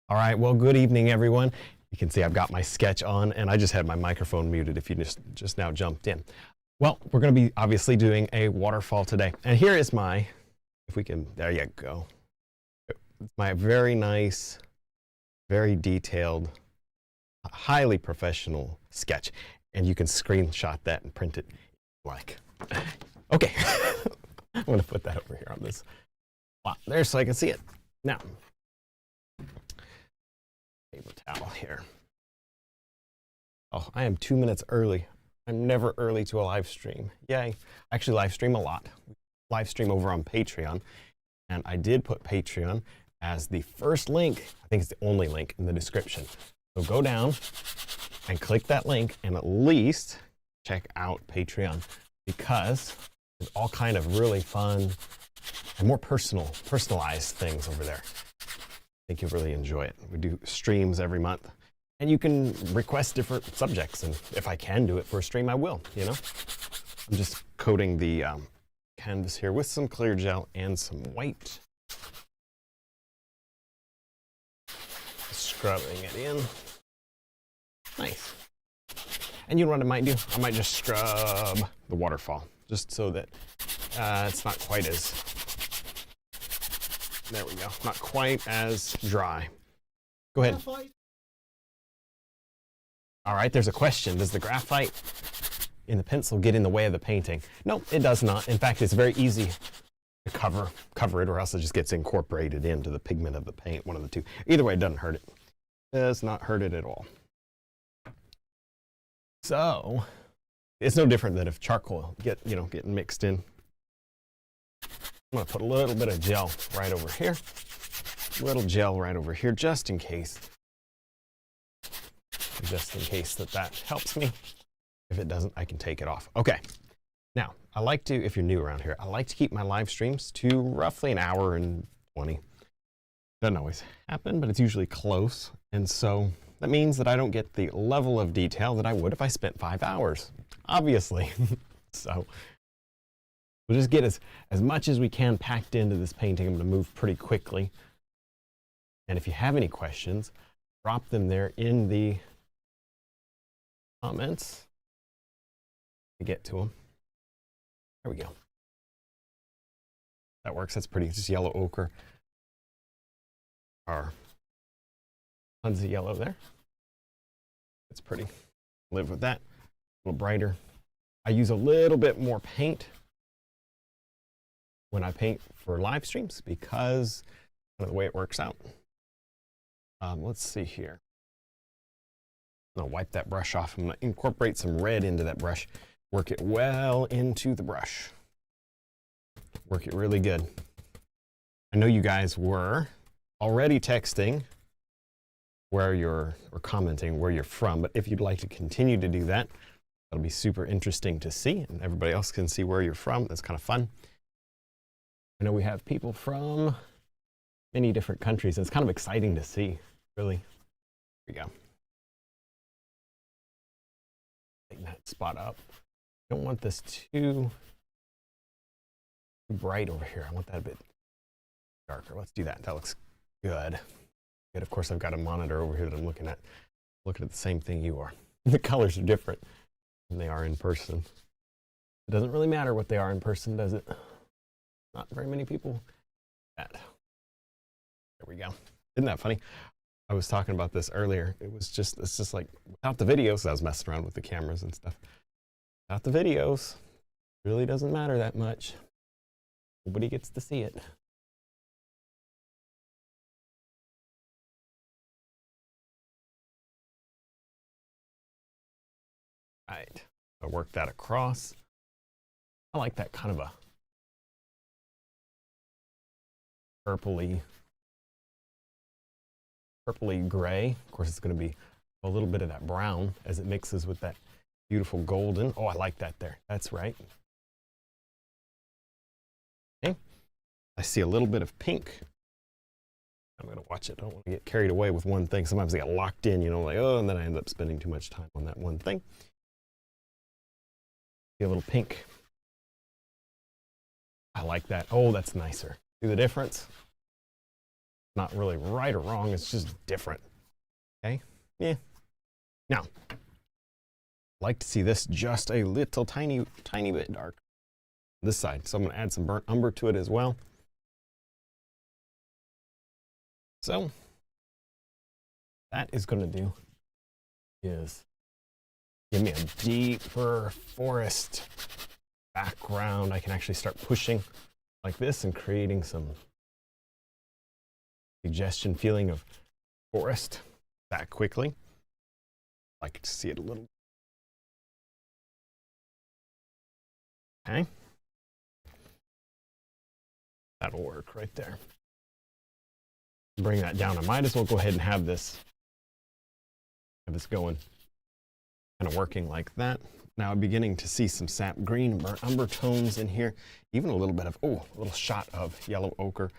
All right, well, good evening, everyone. You can see I've got my sketch on, and I just had my microphone muted if you just now jumped in. Well, we're going to be obviously doing a waterfall today. And here is my, if we can, there you go. It's my very nice, very detailed, highly professional sketch. And you can screenshot that and print it like. Okay, I'm going to put that over here on this spot there so I can see it. Now, paper towel here. Oh, I am 2 minutes early. I'm never early to a live stream. Yay. I actually live stream a lot. Live stream over on Patreon. And I did put Patreon as the first link. I think it's the only link in the description. So go down and click that link and at least check out Patreon because there's all kind of really fun and more personalized things over there. I think you'll really enjoy it. We do streams every month. And you can request different subjects, and if I can do it for a stream, I will, you know? I'm just coating the canvas here with some clear gel and some white. Scrubbing it in. Nice. And you know what I might do? I might just scrub the waterfall, just so that it's not quite as, there we go, not quite as dry. Go ahead. All right, there's a question. Does the graphite in the pencil get in the way of the painting? No, it does not. In fact, it's very easy to cover it, or else it just gets incorporated into the pigment of the paint, one of the two. Either way, it doesn't hurt it. It does not hurt it at all. So, it's no different than if charcoal getting mixed in. I'm gonna put a little bit of gel right over here. A little gel right over here, just in case. Just in case that helps me. If it doesn't, I can take it off. Okay. Now, I like to, if you're new around here, I like to keep my live streams to roughly an hour and 20. Doesn't always happen, but it's usually close. And so that means that I don't get the level of detail that I would if I spent 5 hours, obviously. So we'll just get as much as we can packed into this painting. I'm going to move pretty quickly. And if you have any questions, drop them there in the comments to get to them. There we go. That works. That's pretty. Just yellow ochre. Or tons of yellow there. It's pretty. Live with that. A little brighter. I use a little bit more paint when I paint for live streams because of the way it works out. Let's see here. I'll wipe that brush off. I'm going to incorporate some red into that brush. Work it well into the brush. Work it really good. I know you guys were already texting where you're, or commenting where you're from, but if you'd like to continue to do that, that'll be super interesting to see, and everybody else can see where you're from. That's kind of fun. I know we have people from many different countries, and it's kind of exciting to see, really. Here we go. Take that spot up. Don't want this too bright over here. I want that a bit darker. Let's do that. That looks good. Good. Of course, I've got a monitor over here that I'm looking at. Looking at the same thing you are. The colors are different than they are in person. It doesn't really matter what they are in person, does it? Not very many people do that. There we go. Isn't that funny? I was talking about this earlier. It's just like without the videos, I was messing around with the cameras and stuff. Without the videos, it really doesn't matter that much. Nobody gets to see it. All right, I'll work that across. I like that kind of a purpley gray. Of course, it's going to be a little bit of that brown as it mixes with that beautiful golden. Oh, I like that there. That's right. Okay. I see a little bit of pink. I'm going to watch it. I don't want to get carried away with one thing. Sometimes I get locked in, you know, like, oh, and then I end up spending too much time on that one thing. See a little pink. I like that. Oh, that's nicer. See the difference? Not really right or wrong, it's just different. Okay? Yeah. Now, I'd like to see this just a little tiny bit dark. This side. So I'm going to add some burnt umber to it as well. So that is going to do is give me a deeper forest background. I can actually start pushing like this and creating some suggestion feeling of forest that quickly. I like to see it a little. Okay. That'll work right there. Bring that down. I might as well go ahead and have this going, kind of working like that. Now I'm beginning to see some sap green and burnt umber tones in here, even a little bit of, a little shot of yellow ochre,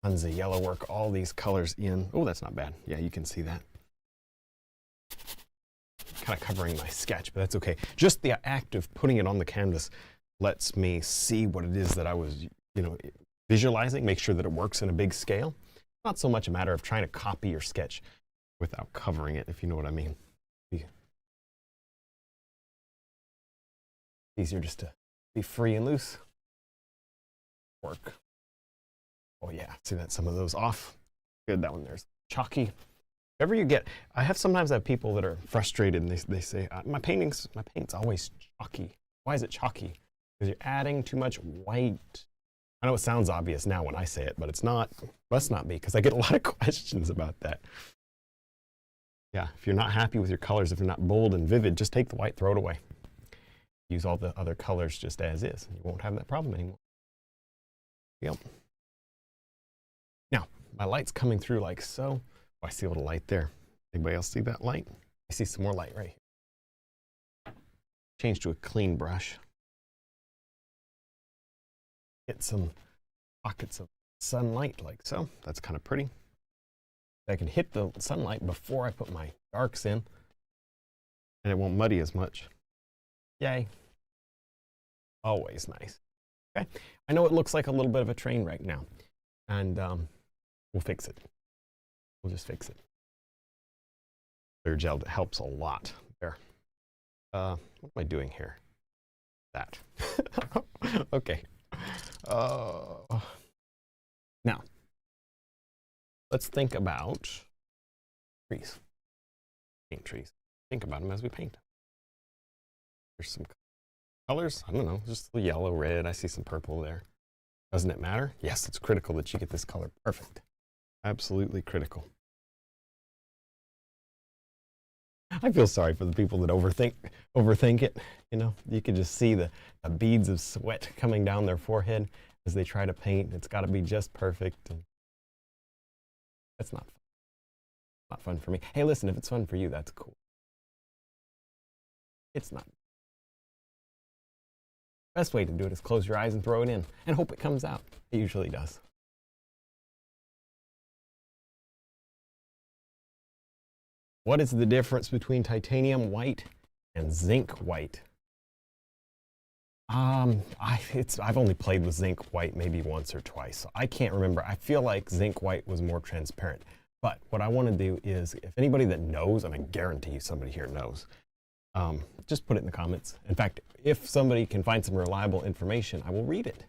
tons of yellow work, all these colors in. Oh, that's not bad. Yeah, you can see that. Kind of covering my sketch, but that's okay. Just the act of putting it on the canvas lets me see what it is that I was, visualizing, make sure that it works in a big scale. Not so much a matter of trying to copy your sketch without covering it, if you know what I mean. Easier just to be free and loose. Work. Oh yeah, see that some of those off. Good, that one there's chalky. Whatever you get, sometimes I have people that are frustrated and they say, my paint's always chalky. Why is it chalky? Because you're adding too much white. I know it sounds obvious now when I say it, but it's not. Must not be, because I get a lot of questions about that. Yeah, if you're not happy with your colors, if you're not bold and vivid, just take the white, throw it away. Use all the other colors just as is. You won't have that problem anymore. Yep. Now, my light's coming through like so. Oh, I see a little light there. Anybody else see that light? I see some more light right here. Change to a clean brush. Get some pockets of sunlight like so. That's kind of pretty. I can hit the sunlight before I put my darks in, and it won't muddy as much. Yay. Always nice. Okay. I know it looks like a little bit of a train wreck now, and we'll fix it. We'll just fix it. Clear gel helps a lot there. What am I doing here? That. Okay. Now, let's think about trees. Paint trees. Think about them as we paint. There's some colors. I don't know, just the yellow, red. I see some purple there. Doesn't it matter? Yes, it's critical that you get this color perfect. Absolutely critical. I feel sorry for the people that overthink it. You can just see the beads of sweat coming down their forehead as they try to paint. It's got to be just perfect. And that's not fun for me. Hey, listen, if it's fun for you, that's cool. It's not. Best way to do it is close your eyes and throw it in and hope it comes out. It usually does. What is the difference between titanium white and zinc white? I've only played with zinc white maybe once or twice, so I can't remember. I feel like zinc white was more transparent. But what I want to do is, if anybody that knows, and I guarantee you somebody here knows, just put it in the comments. In fact, if somebody can find some reliable information, I will read it.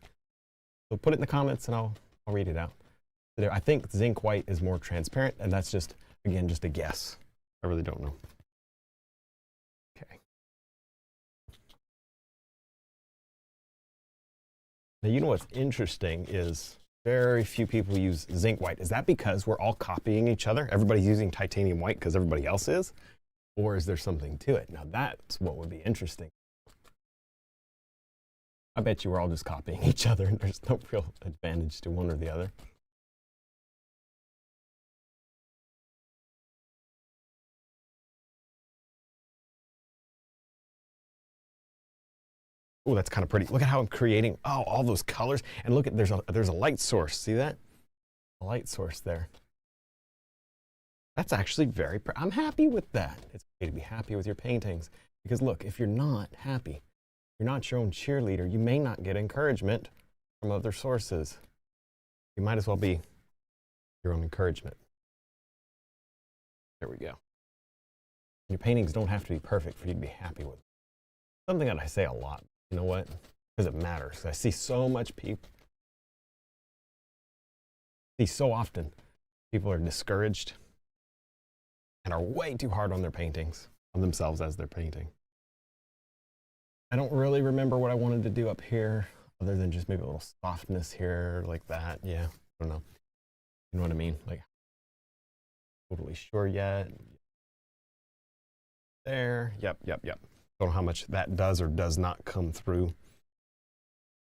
So put it in the comments and I'll read it out. I think zinc white is more transparent, and that's just, again, just a guess. I really don't know. Okay. Now, you know what's interesting is very few people use zinc white. Is that because we're all copying each other? Everybody's using titanium white because everybody else is? Or is there something to it? Now, that's what would be interesting. I bet you we're all just copying each other and there's no real advantage to one or the other. Oh, that's kind of pretty. Look at how I'm creating, all those colors. And look at, there's a light source. See that? A light source there. That's actually very, I'm happy with that. It's okay to be happy with your paintings. Because look, if you're not happy, you're not your own cheerleader, you may not get encouragement from other sources. You might as well be your own encouragement. There we go. Your paintings don't have to be perfect for you to be happy with them. Something that I say a lot, you know what? Because it matters. I see so much people, so often people are discouraged and are way too hard on their paintings, on themselves as they're painting. I don't really remember what I wanted to do up here other than just maybe a little softness here like that. Yeah, I don't know. You know what I mean? Like, totally sure yet. There, yep. Don't know how much that does or does not come through.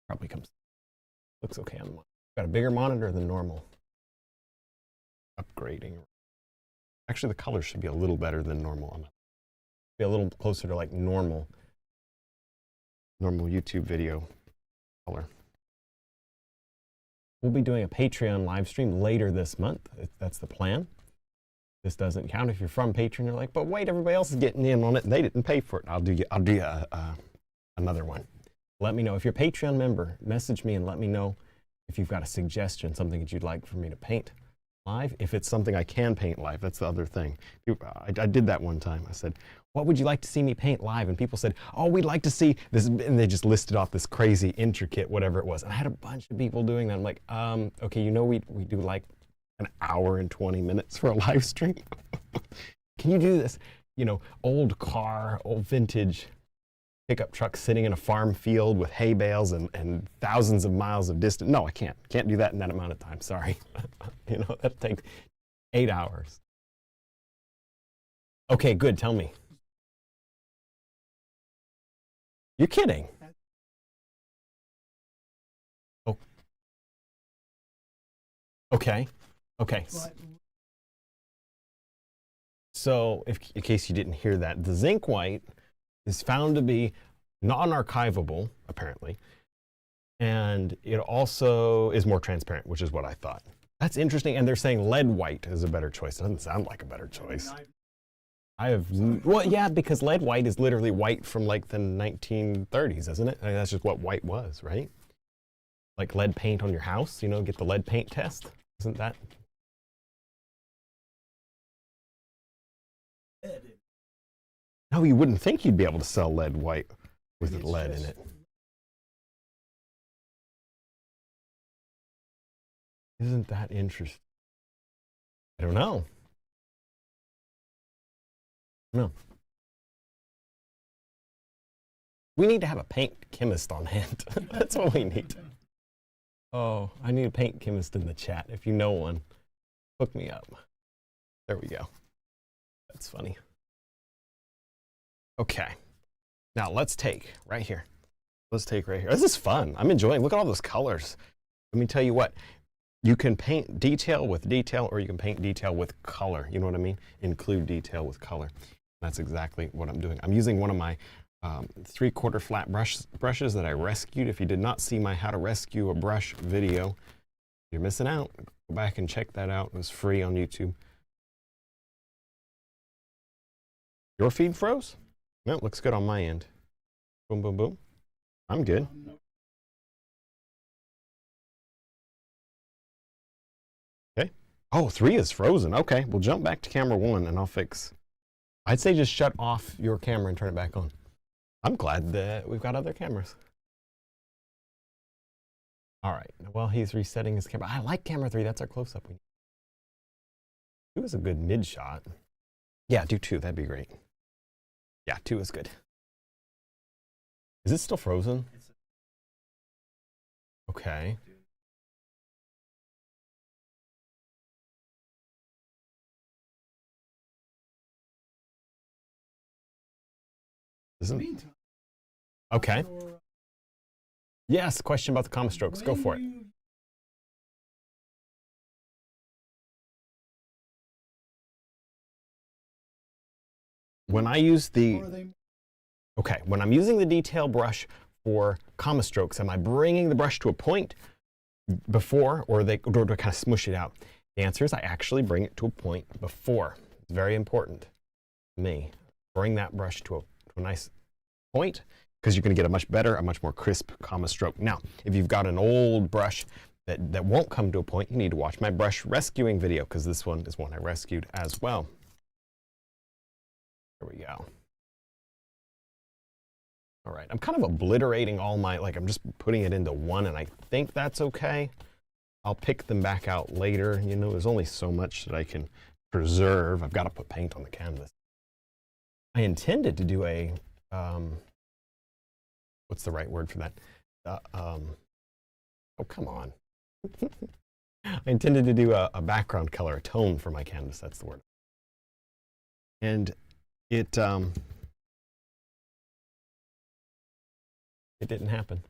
Probably comes, looks okay on the monitor. Got a bigger monitor than normal. Upgrading. Actually, the color should be a little better than normal. Be a little closer to like normal YouTube video color. We'll be doing a Patreon live stream later this month. That's the plan. This doesn't count if you're from Patreon. You're like, but wait, everybody else is getting in on it and they didn't pay for it. I'll do you another one. Let me know if you're a Patreon member. Message me and let me know if you've got a suggestion, something that you'd like for me to paint live. If it's something I can paint live, that's the other thing. I did that one time. I said, what would you like to see me paint live? And people said, oh, we'd like to see this. And they just listed off this crazy, intricate, whatever it was. And I had a bunch of people doing that. I'm like, okay, you know, we do like an hour and 20 minutes for a live stream. Can you do this? You know, old car, old vintage pickup truck sitting in a farm field with hay bales and thousands of miles of distance. No, I can't. Can't do that in that amount of time. Sorry. You know, that takes 8 hours. Okay, good. Tell me. You're kidding. Oh. Okay. Okay. So, in case you didn't hear that, the zinc white is found to be non-archivable, apparently, and it also is more transparent, which is what I thought. That's interesting, and they're saying lead white is a better choice. It doesn't sound like a better choice. Well, yeah, because lead white is literally white from like the 1930s, isn't it? I mean, that's just what white was, right? Like lead paint on your house, you know, get the lead paint test. Isn't that? No, you wouldn't think you'd be able to sell lead white with lead in it. Isn't that interesting? I don't know. No. We need to have a paint chemist on hand. That's what we need. Oh, I need a paint chemist in the chat. If you know one, hook me up. There we go. That's funny. Okay. Now let's take right here. Let's take right here. This is fun. I'm enjoying. Look at all those colors. Let me tell you what. You can paint detail with detail, or you can paint detail with color. You know what I mean? Include detail with color. That's exactly what I'm doing. I'm using one of my 3/4 flat brushes that I rescued. If you did not see my how to rescue a brush video, you're missing out. Go back and check that out. It was free on YouTube. Your feed froze? No, it looks good on my end. Boom, boom, boom. I'm good. Okay. Oh, 3 is frozen. Okay, we'll jump back to camera 1 and I'll fix. I'd say just shut off your camera and turn it back on. I'm glad that we've got other cameras. All right, well, he's resetting his camera. I like camera 3, that's our close-up. 2 is a good mid shot. Yeah, do 2, that'd be great. Yeah, 2 is good. Is it still frozen? Okay. Isn't... Okay. Yes, question about the comma strokes. Go for it. When I use the... Okay, when I'm using the detail brush for comma strokes, am I bringing the brush to a point before, or to kind of smush it out? The answer is I actually bring it to a point before. It's very important to me. Bring that brush to a nice point, because you're going to get a much better, a much more crisp comma stroke. Now, if you've got an old brush that won't come to a point, you need to watch my brush rescuing video, because this one is one I rescued as well. There we go. All right, I'm kind of obliterating all my, like I'm just putting it into one, and I think that's okay. I'll pick them back out later. You know, there's only so much that I can preserve. I've got to put paint on the canvas. I intended to do a, what's the right word for that? Oh, come on. I intended to do a background color, a tone for my canvas, that's the word. And it didn't happen.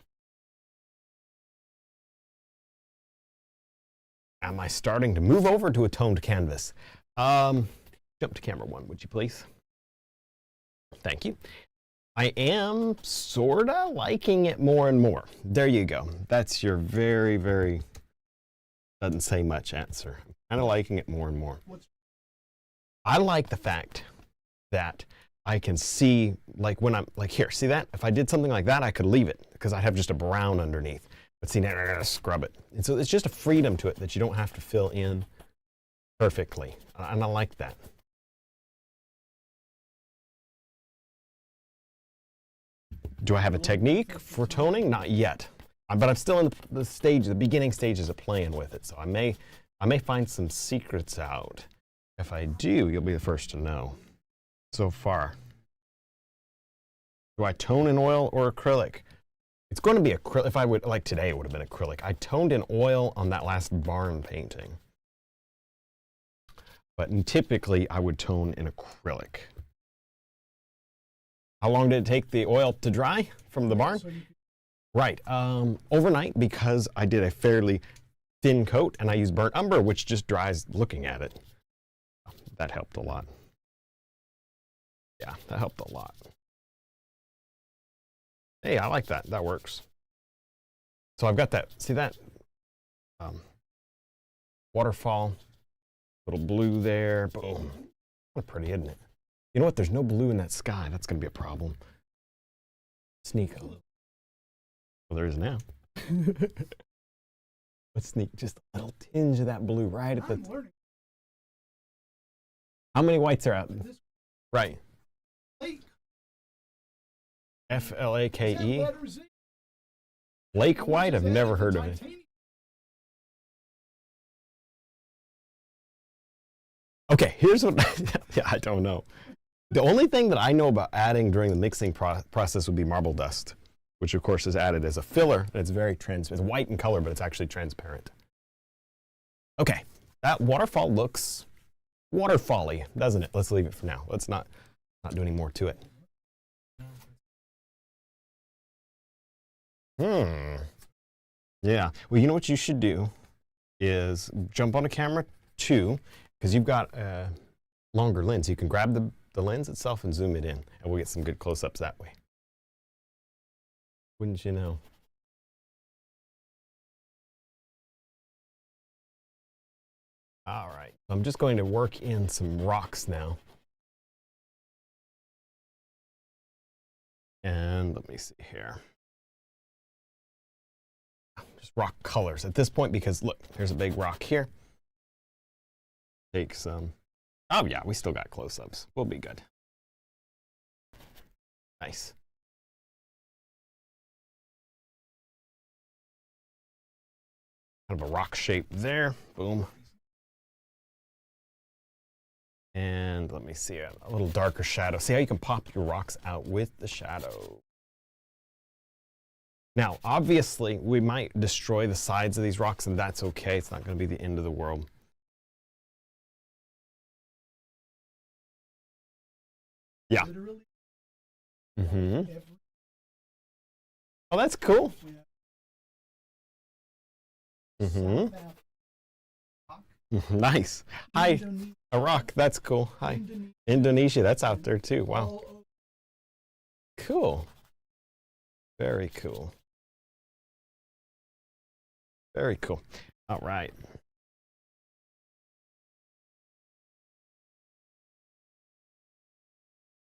Am I starting to move over to a toned canvas? Jump to camera 1, would you please? Thank you. I am sorta liking it more and more. There you go. That's your very, very, doesn't say much answer. I'm kind of liking it more and more. I like the fact that I can see, like when I'm, like here, see that? If I did something like that, I could leave it because I'd have just a brown underneath. But see, now I gotta scrub it. And so it's just a freedom to it that you don't have to fill in perfectly. And I like that. Do I have a technique for toning? Not yet. But I'm still in the beginning stages of playing with it. So I may find some secrets out. If I do, you'll be the first to know. So far. Do I tone in oil or acrylic? It's going to be acrylic. If I would, like today, it would have been acrylic. I toned in oil on that last barn painting. But typically, I would tone in acrylic. How long did it take the oil to dry from the barn? Right, overnight, because I did a fairly thin coat and I used burnt umber, which just dries looking at it. That helped a lot. Yeah, that helped a lot. Hey, I like that. That works. So I've got that. See that? Waterfall. Little blue there. Boom. What pretty, isn't it? You know what? There's no blue in that sky. That's going to be a problem. Sneak a little. Well, there is now. Let's sneak just a little tinge of that blue right at the. How many whites are out? Right. F-L-A-K-E. Lake white? I've never heard of it. Okay, here's what. Yeah, I don't know. The only thing that I know about adding during the mixing process would be marble dust, which of course is added as a filler. And it's very transparent. It's white in color, but it's actually transparent. Okay, that waterfall looks waterfall-y, doesn't it? Let's leave it for now. Let's not do any more to it. Yeah. Well, you know what you should do is jump on a camera 2, because you've got a longer lens. You can grab the lens itself and zoom it in, and we'll get some good close-ups that way. Wouldn't you know? All right. I'm just going to work in some rocks now. And let me see here. Just rock colors at this point, because look, there's a big rock here. Take some. Oh yeah, we still got close-ups. We'll be good. Nice. Kind of a rock shape there. Boom. And let me see a little darker shadow. See how you can pop your rocks out with the shadow. Now, obviously, we might destroy the sides of these rocks, and that's okay. It's not going to be the end of the world. Yeah. Mm-hmm. Oh, that's cool. Mm-hmm. Nice. Hi, a rock. That's cool. Hi. Indonesia. That's out there too. Wow. Cool. Very cool. Very cool. All right.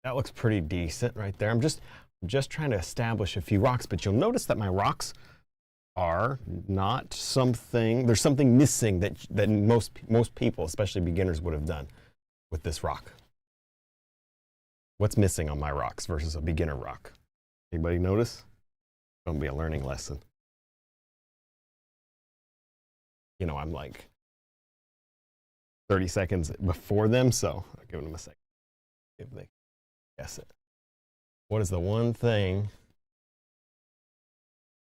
That looks pretty decent right there. I'm just trying to establish a few rocks, but you'll notice that my rocks are not something, there's something missing that most people, especially beginners, would have done with this rock. What's missing on my rocks versus a beginner rock? Anybody notice? It's going to be a learning lesson. You know, I'm like 30 seconds before them, so I'll give them a second if they guess it. What is the one thing,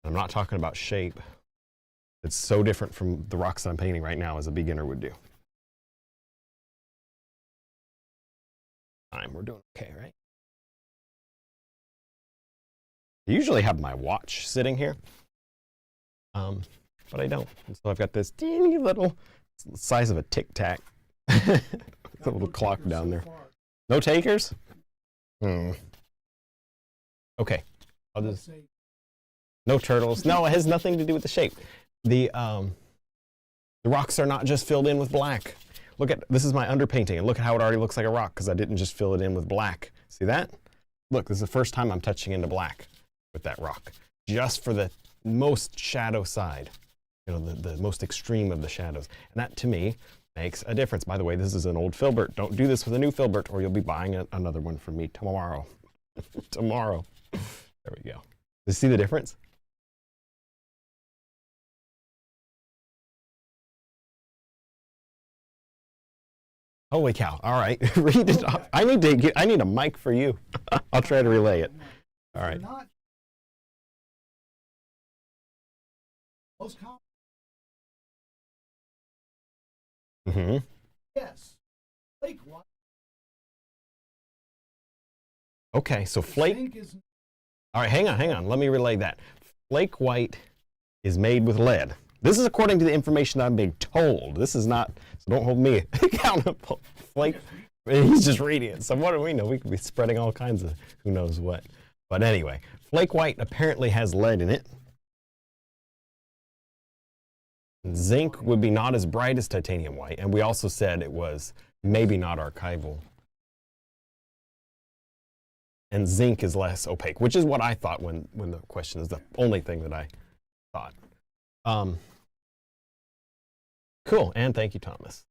I'm not talking about shape, it's so different from the rocks I'm painting right now as a beginner would do? We're doing okay, right? I usually have my watch sitting here, but I don't. And so I've got this teeny little size of a Tic Tac, a little clock down there. No takers? Okay, I'll just. No turtles. No, it has nothing to do with the shape. The rocks are not just filled in with black. Look at, this is my underpainting, and look at how it already looks like a rock because I didn't just fill it in with black. See that? Look, this is the first time I'm touching into black with that rock, just for the most shadow side, you know, the most extreme of the shadows. And that, to me, makes a difference. By the way, this is an old filbert. Don't do this with a new filbert, or you'll be buying another one from me tomorrow. Tomorrow. There we go. You see the difference? Holy cow. All right. Read it off. I need a mic for you. I'll try to relay it. All right. Mm-hmm. Yes. Flake white. Okay, so flake. All right, hang on. Let me relay that. Flake white is made with lead. This is according to the information I'm being told. This is not, so don't hold me accountable. Flake, he's just reading it. So what do we know? We could be spreading all kinds of who knows what. But anyway, flake white apparently has lead in it. Zinc would be not as bright as titanium white, and we also said it was maybe not archival. And zinc is less opaque, which is what I thought when the question is the only thing that I thought. Cool, and thank you, Thomas.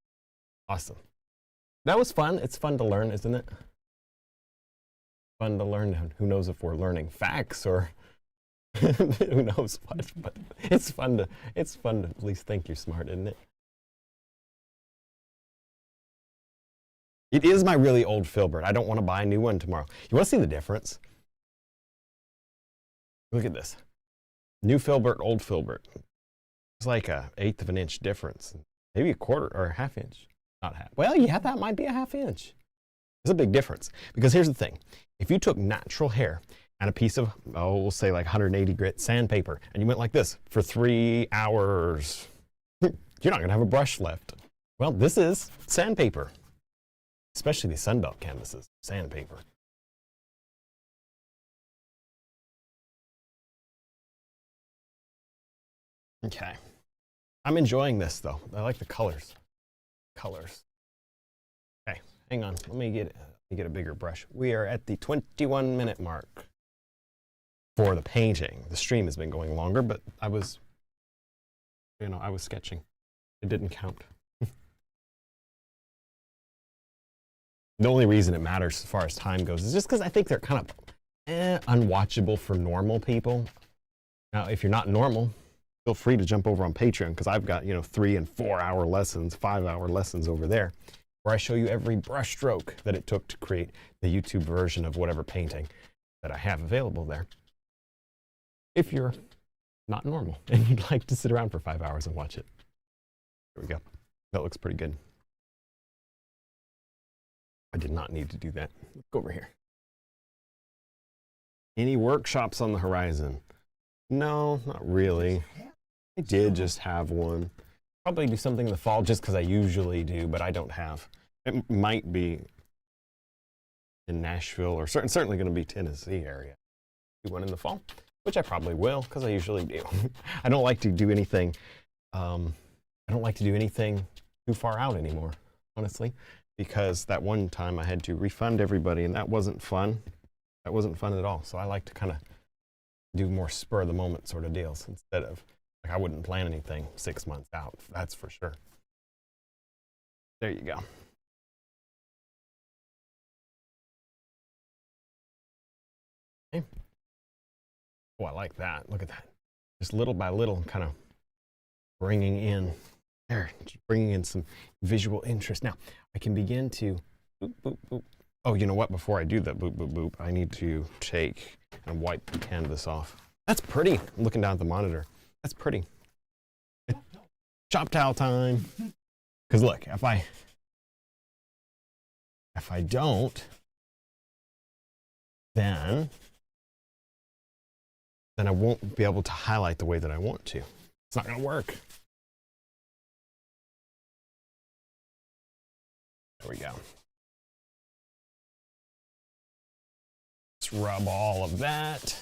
Awesome. That was fun. It's fun to learn, isn't it? Fun to learn. Who knows if we're learning facts or who knows what? But it's fun to at least think you're smart, isn't it? It is my really old filbert. I don't want to buy a new one tomorrow. You want to see the difference? Look at this. New filbert, old filbert. It's like an 1/8 of an inch difference. Maybe a quarter or a half inch. Not half. Well, yeah, that might be a half inch. There's a big difference. Because here's the thing. If you took natural hair and a piece of, we'll say like 180 grit sandpaper, and you went like this for 3 hours, you're not going to have a brush left. Well, this is sandpaper. Especially these Sunbelt canvases, sandpaper. Okay. I'm enjoying this though. I like the colors. Okay, hang on. Let me get a bigger brush. We are at the 21-minute mark for the painting. The stream has been going longer, but I was sketching. It didn't count. The only reason it matters as far as time goes is just because I think they're kind of unwatchable for normal people. Now, if you're not normal, feel free to jump over on Patreon because I've got 3 and 4 hour lessons, 5-hour lessons over there where I show you every brush stroke that it took to create the YouTube version of whatever painting that I have available there. If you're not normal and you'd like to sit around for 5 hours and watch it. There we go. That looks pretty good. I did not need to do that. Let's go over here. Any workshops on the horizon? No, not really. I did just have one. Probably do something in the fall just because I usually do, but I don't have. It might be in Nashville or certainly going to be Tennessee area. Do one in the fall, which I probably will because I usually do. I don't like to do anything. I don't like to do anything too far out anymore, honestly. Because that one time I had to refund everybody, and that wasn't fun. That wasn't fun at all. So I like to kind of do more spur-of-the-moment sort of deals instead of Like, I wouldn't plan anything 6 months out, that's for sure. There you go. Okay. Oh, I like that. Look at that. Just little by little, kind of bringing in some visual interest. Now, I can begin to boop, boop, boop. Oh, you know what? Before I do that boop, boop, boop, I need to take and wipe the canvas off. That's pretty. I'm looking down at the monitor. That's pretty. Shop towel time. Because look, if I don't, then I won't be able to highlight the way that I want to. It's not going to work. There we go. Let's rub all of that.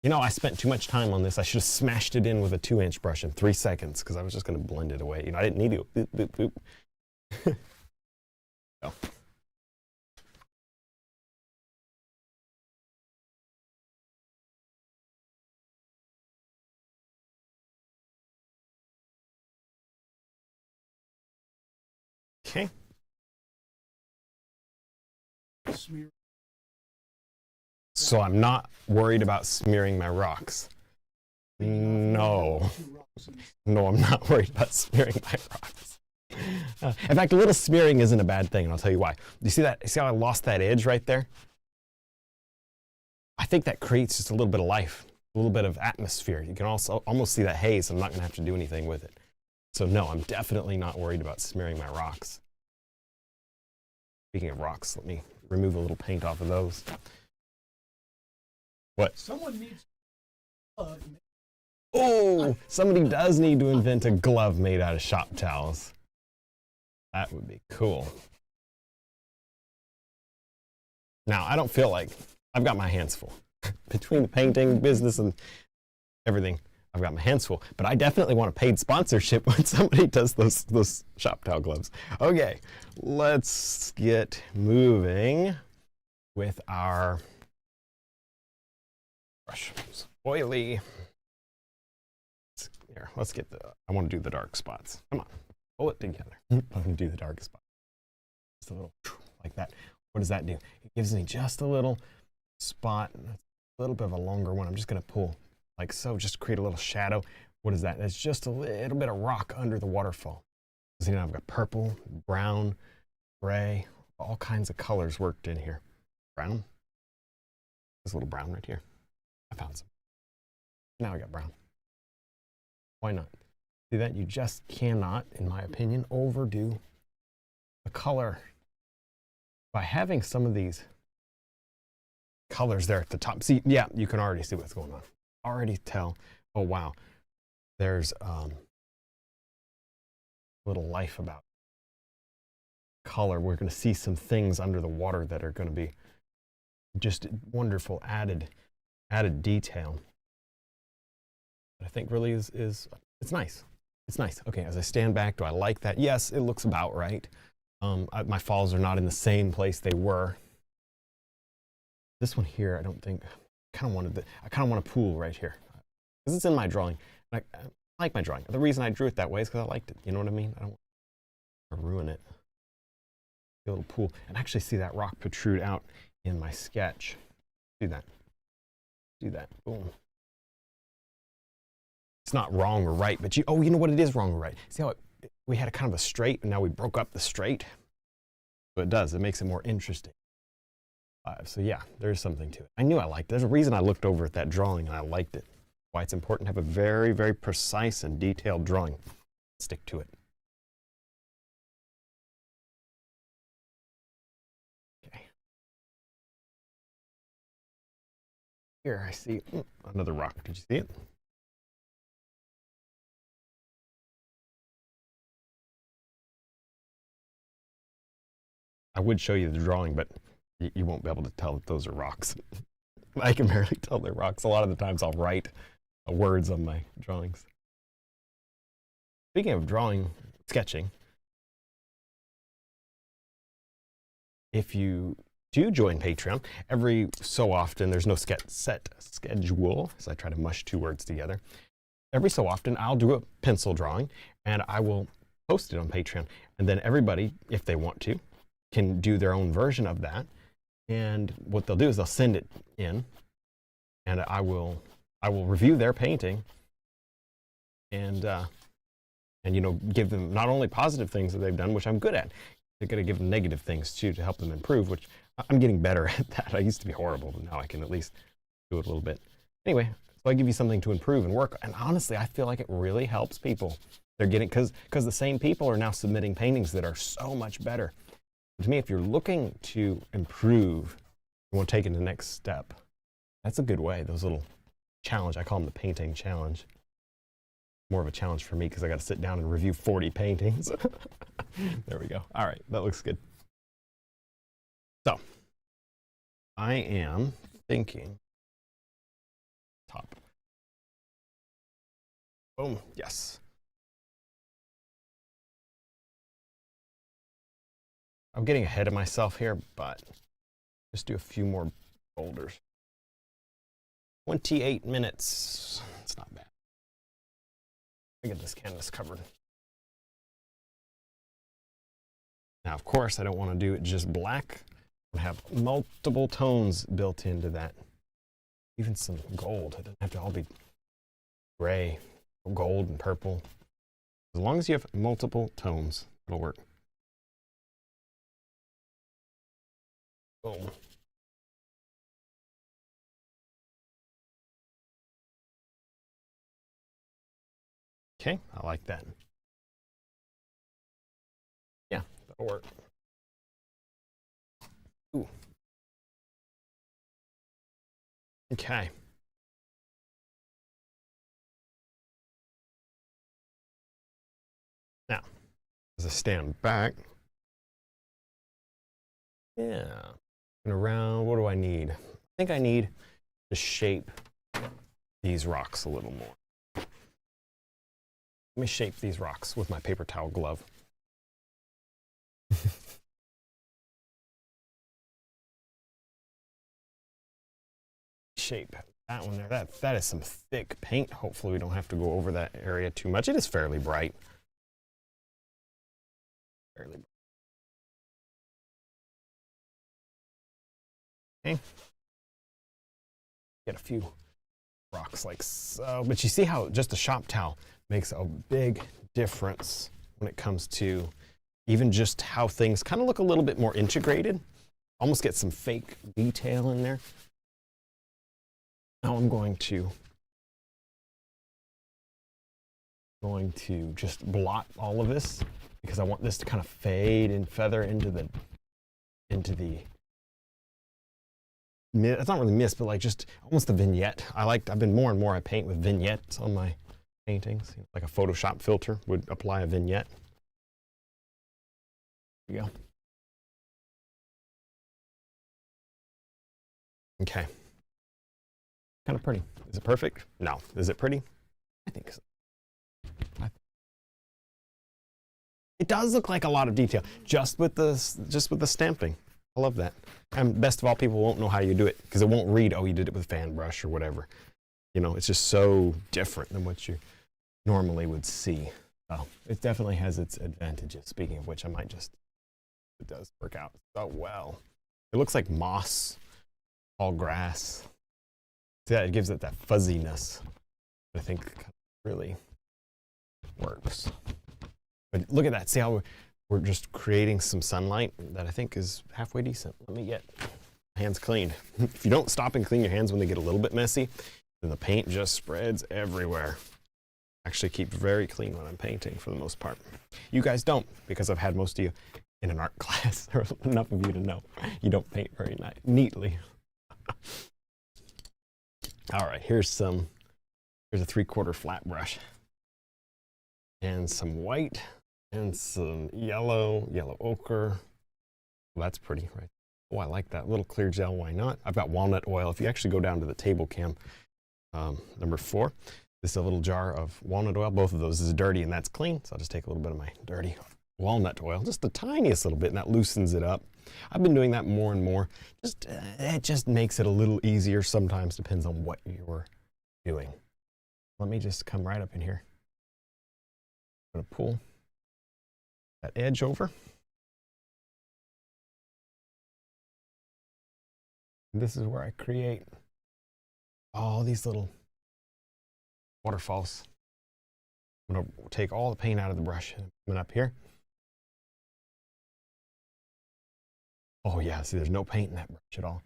You know, I spent too much time on this. I should have smashed it in with a 2-inch brush in 3 seconds because I was just going to blend it away. You know, I didn't need to go boop, boop, boop. So. Okay. Smear. So I'm not worried about smearing my rocks. No. No, I'm not worried about smearing my rocks. In fact, a little smearing isn't a bad thing, and I'll tell you why. You see that? See how I lost that edge right there? I think that creates just a little bit of life, a little bit of atmosphere. You can also almost see that haze. I'm not going to have to do anything with it. So no, I'm definitely not worried about smearing my rocks. Speaking of rocks, let me remove a little paint off of those. What? Someone needs Oh, somebody does need to invent a glove made out of shop towels. That would be cool. Now, I don't feel like I've got my hands full. Between the painting business and everything, I've got my hands full. But I definitely want a paid sponsorship when somebody does those shop towel gloves. Okay, let's get moving with our brush. It's oily. Here, let's get I want to do the dark spots. Come on, pull it together. I'm going to do the dark spot. Just a little like that. What does that do? It gives me just a little spot, a little bit of a longer one. I'm just going to pull like so, just to create a little shadow. What is that? It's just a little bit of rock under the waterfall. So, you know, I've got purple, brown, gray, all kinds of colors worked in here. Brown. There's a little brown right here. I found some. Now I got brown. Why not? See that? You just cannot, in my opinion, overdo the color. By having some of these colors there at the top. See, yeah, you can already see what's going on. Already tell, oh wow, there's a little life about color. We're going to see some things under the water that are going to be just wonderful added detail. I think really is it's nice. It's nice. Okay, as I stand back, do I like that? Yes, it looks about right. My falls are not in the same place they were. This one here, I don't think. I kind of want a pool right here because it's in my drawing. I like my drawing. The reason I drew it that way is because I liked it. You know what I mean? I don't want to ruin it. A little pool, and actually see that rock protrude out in my sketch. Do that. Do that. Boom. It's not wrong or right, but you know what? It is wrong or right. See how we had a kind of a straight, and now we broke up the straight? So it does. It makes it more interesting. So yeah, there's something to it. I knew I liked it. There's a reason I looked over at that drawing, and I liked it. Why it's important to have a very, very precise and detailed drawing. Stick to it. Okay. Here I see another rock. Did you see it? I would show you the drawing, but you won't be able to tell that those are rocks. I can barely tell they're rocks. A lot of the times I'll write words on my drawings. Speaking of sketching, if you do join Patreon, every so often, there's no set schedule, as I try to mush two words together. every so often I'll do a pencil drawing and I will post it on Patreon. And then everybody, if they want to, can do their own version of that. And what they'll do is they'll send it in and I will review their painting and you know, give them not only positive things that they've done, which I'm good at, they're going to give them negative things too to help them improve, which I'm getting better at that. I used to be horrible, but now I can at least do it a little bit. Anyway, so I give you something to improve and work. And honestly, I feel like it really helps people. They're getting, because the same people are now submitting paintings that are so much better. To me, if you're looking to improve, you want to take it to the next step. That's a good way. Those little challenge, I call them the painting challenge. More of a challenge for me because I got to sit down and review 40 paintings. There we go. All right, that looks good. So I am thinking top. Boom. Yes. I'm getting ahead of myself here, but just do a few more boulders. 28 minutes. It's not bad. I get this canvas covered. Now, of course, I don't want to do it just black. I have multiple tones built into that. Even some gold. It doesn't have to all be gray, gold, and purple. As long as you have multiple tones, it'll work. Boom. Okay, I like that. Yeah, that'll work. Ooh. Okay. Now, as I stand back, yeah, and around, what do I need? I think I need to shape these rocks a little more. Let me shape these rocks with my paper towel glove. Shape that one there. That is some thick paint. Hopefully we don't have to go over that area too much. It is fairly bright. Fairly bright. Okay. Get a few rocks like so. But you see how just a shop towel makes a big difference when it comes to even just how things kind of look a little bit more integrated. Almost get some fake detail in there. Now I'm going to just blot all of this because I want this to kind of fade and feather into the it's not really mist, but like just almost a vignette. I've been more and more I paint with vignettes on my paintings. Like a Photoshop filter would apply a vignette. There you go. Okay. Kind of pretty. Is it perfect? No. Is it pretty? I think so. It does look like a lot of detail just with the stamping. I love that. And best of all, people won't know how you do it because it won't read, oh, you did it with a fan brush or whatever. You know, it's just so different than what you normally would see. So it definitely has its advantages. Speaking of which, I might just, it does work out so well. It looks like moss, all grass. Yeah, it gives it that fuzziness that I think really works. But look at that. See how we're just creating some sunlight that I think is halfway decent. Let me get my hands cleaned. If you don't stop and clean your hands when they get a little bit messy, then the paint just spreads everywhere. I actually keep very clean when I'm painting for the most part. You guys don't, because I've had most of you in an art class, or enough of you to know you don't paint very neatly. All right, here's a 3/4 flat brush and some white and some yellow ochre. Well, that's pretty, right? Oh, I like that little clear gel. Why not? I've got walnut oil. If you actually go down to the table cam, number 4, this is a little jar of walnut oil. Both of those is dirty and that's clean. So I'll just take a little bit of my dirty walnut oil, just the tiniest little bit, and that loosens it up. I've been doing that more and more. It just makes it a little easier sometimes, depends on what you're doing. Let me just come right up in here. I'm going to pull that edge over. This is where I create all these little waterfalls. I'm going to take all the paint out of the brush and come up here. Oh yeah, see there's no paint in that brush at all.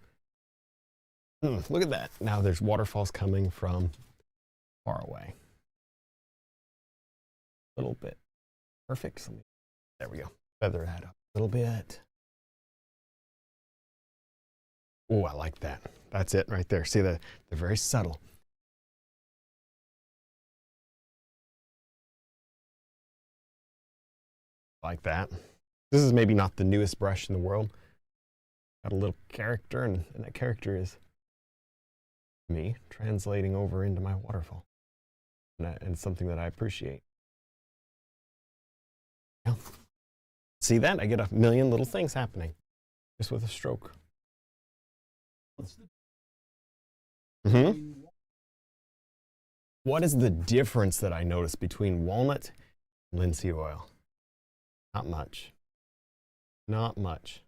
Look at that. Now there's waterfalls coming from far away. A little bit. Perfect. So there we go. Feather that up a little bit. Oh, I like that. That's it right there. See, they're very subtle. Like that. This is maybe not the newest brush in the world. Got a little character, and that character is me translating over into my waterfall. And something that I appreciate. Yeah. See that? I get a million little things happening just with a stroke. What is the difference that I notice between walnut and linseed oil? Not much. Not much,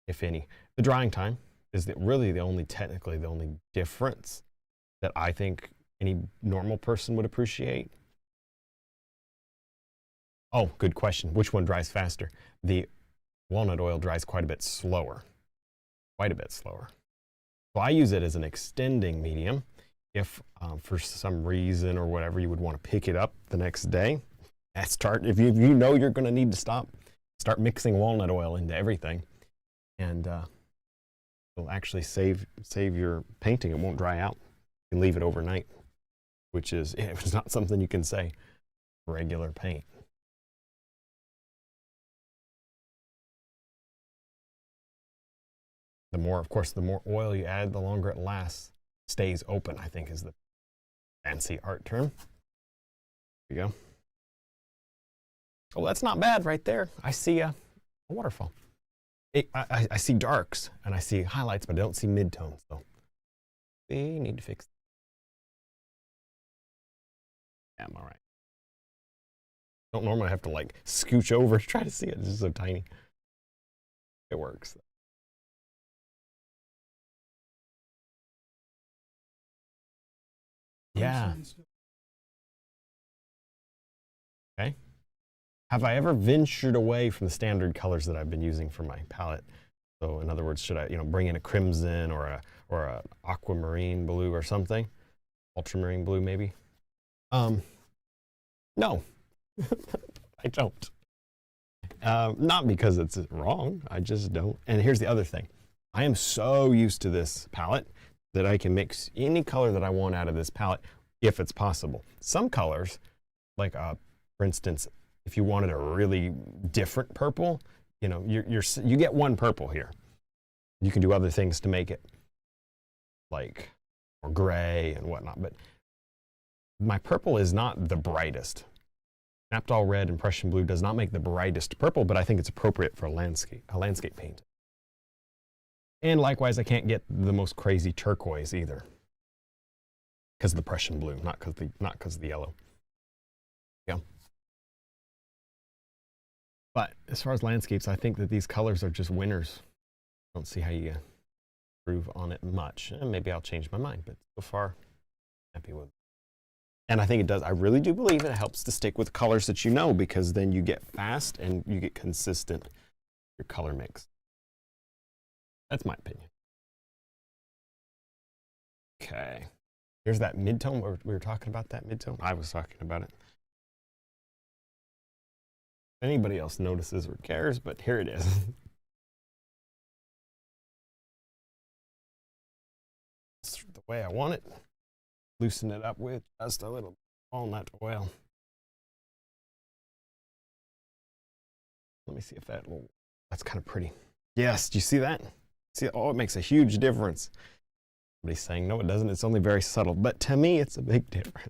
if any. The drying time is really technically the only difference that I think any normal person would appreciate. Oh, good question. Which one dries faster? The walnut oil dries quite a bit slower. Quite a bit slower. So I use it as an extending medium. If for some reason or whatever you would want to pick it up the next day, if you know you're going to need to start mixing walnut oil into everything, and it'll actually save your painting. It won't dry out. You can leave it overnight, which is it's not something you can say for regular paint. Of course, the more oil you add, the longer it lasts. Stays open, I think, is the fancy art term. There you go. Oh, that's not bad right there. I see a waterfall. I see darks and I see highlights, but I don't see midtones. So we need to fix that. Yeah, I'm all right. Don't normally have to like scooch over to try to see it. It's just so tiny. It works. Yeah. Okay. Have I ever ventured away from the standard colors that I've been using for my palette? So in other words, should I, bring in a crimson or a aquamarine blue or something? Ultramarine blue maybe? No. I don't. Not because it's wrong, I just don't. And here's the other thing. I am so used to this palette that I can mix any color that I want out of this palette if it's possible. Some colors, like for instance, if you wanted a really different purple, you get one purple here. You can do other things to make it like or gray and whatnot, but my purple is not the brightest. Naphthol red and Prussian blue does not make the brightest purple, but I think it's appropriate for a landscape paint. And likewise, I can't get the most crazy turquoise either, because of the Prussian blue, not because of the yellow. Yeah. But as far as landscapes, I think that these colors are just winners. I don't see how you improve on it much. And maybe I'll change my mind, but so far, happy with it. And I think it does. I really do believe it helps to stick with colors that you know, because then you get fast and you get consistent your color mix. That's my opinion. Okay. Here's that midtone. We were talking about that midtone. I was talking about it. If anybody else notices or cares, but here it is. It's the way I want it. Loosen it up with just a little walnut oil. Let me see if that's kind of pretty. Yes, do you see that? See, oh, it makes a huge difference. Somebody's saying, no, it doesn't. It's only very subtle. But to me, it's a big difference.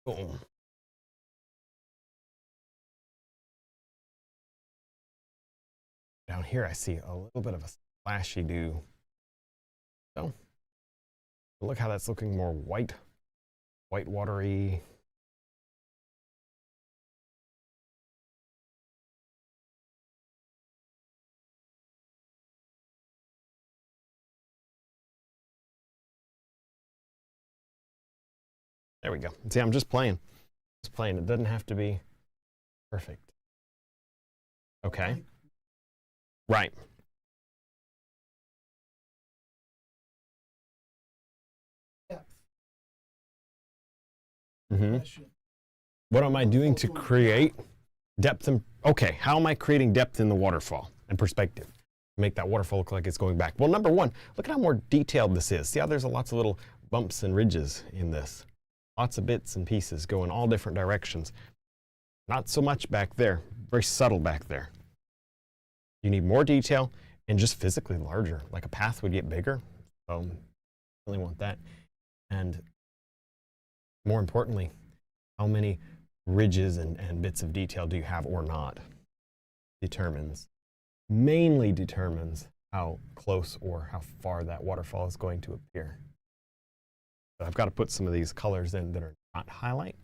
Boom. Down down here, I see a little bit of a splashy do. So look how that's looking more white watery. There we go. See, I'm just playing. Just playing. It doesn't have to be perfect. Okay. Right. Depth. Mm-hmm. What am I doing to create depth? Okay, how am I creating depth in the waterfall and perspective? Make that waterfall look like it's going back. Well, number one, look at how more detailed this is. See how there's lots of little bumps and ridges in this. Lots of bits and pieces go in all different directions. Not so much back there, very subtle back there. You need more detail and just physically larger, like a path would get bigger. So really want that. And more importantly, how many ridges and bits of detail do you have or not? Mainly determines how close or how far that waterfall is going to appear. But I've got to put some of these colors in that are not highlight.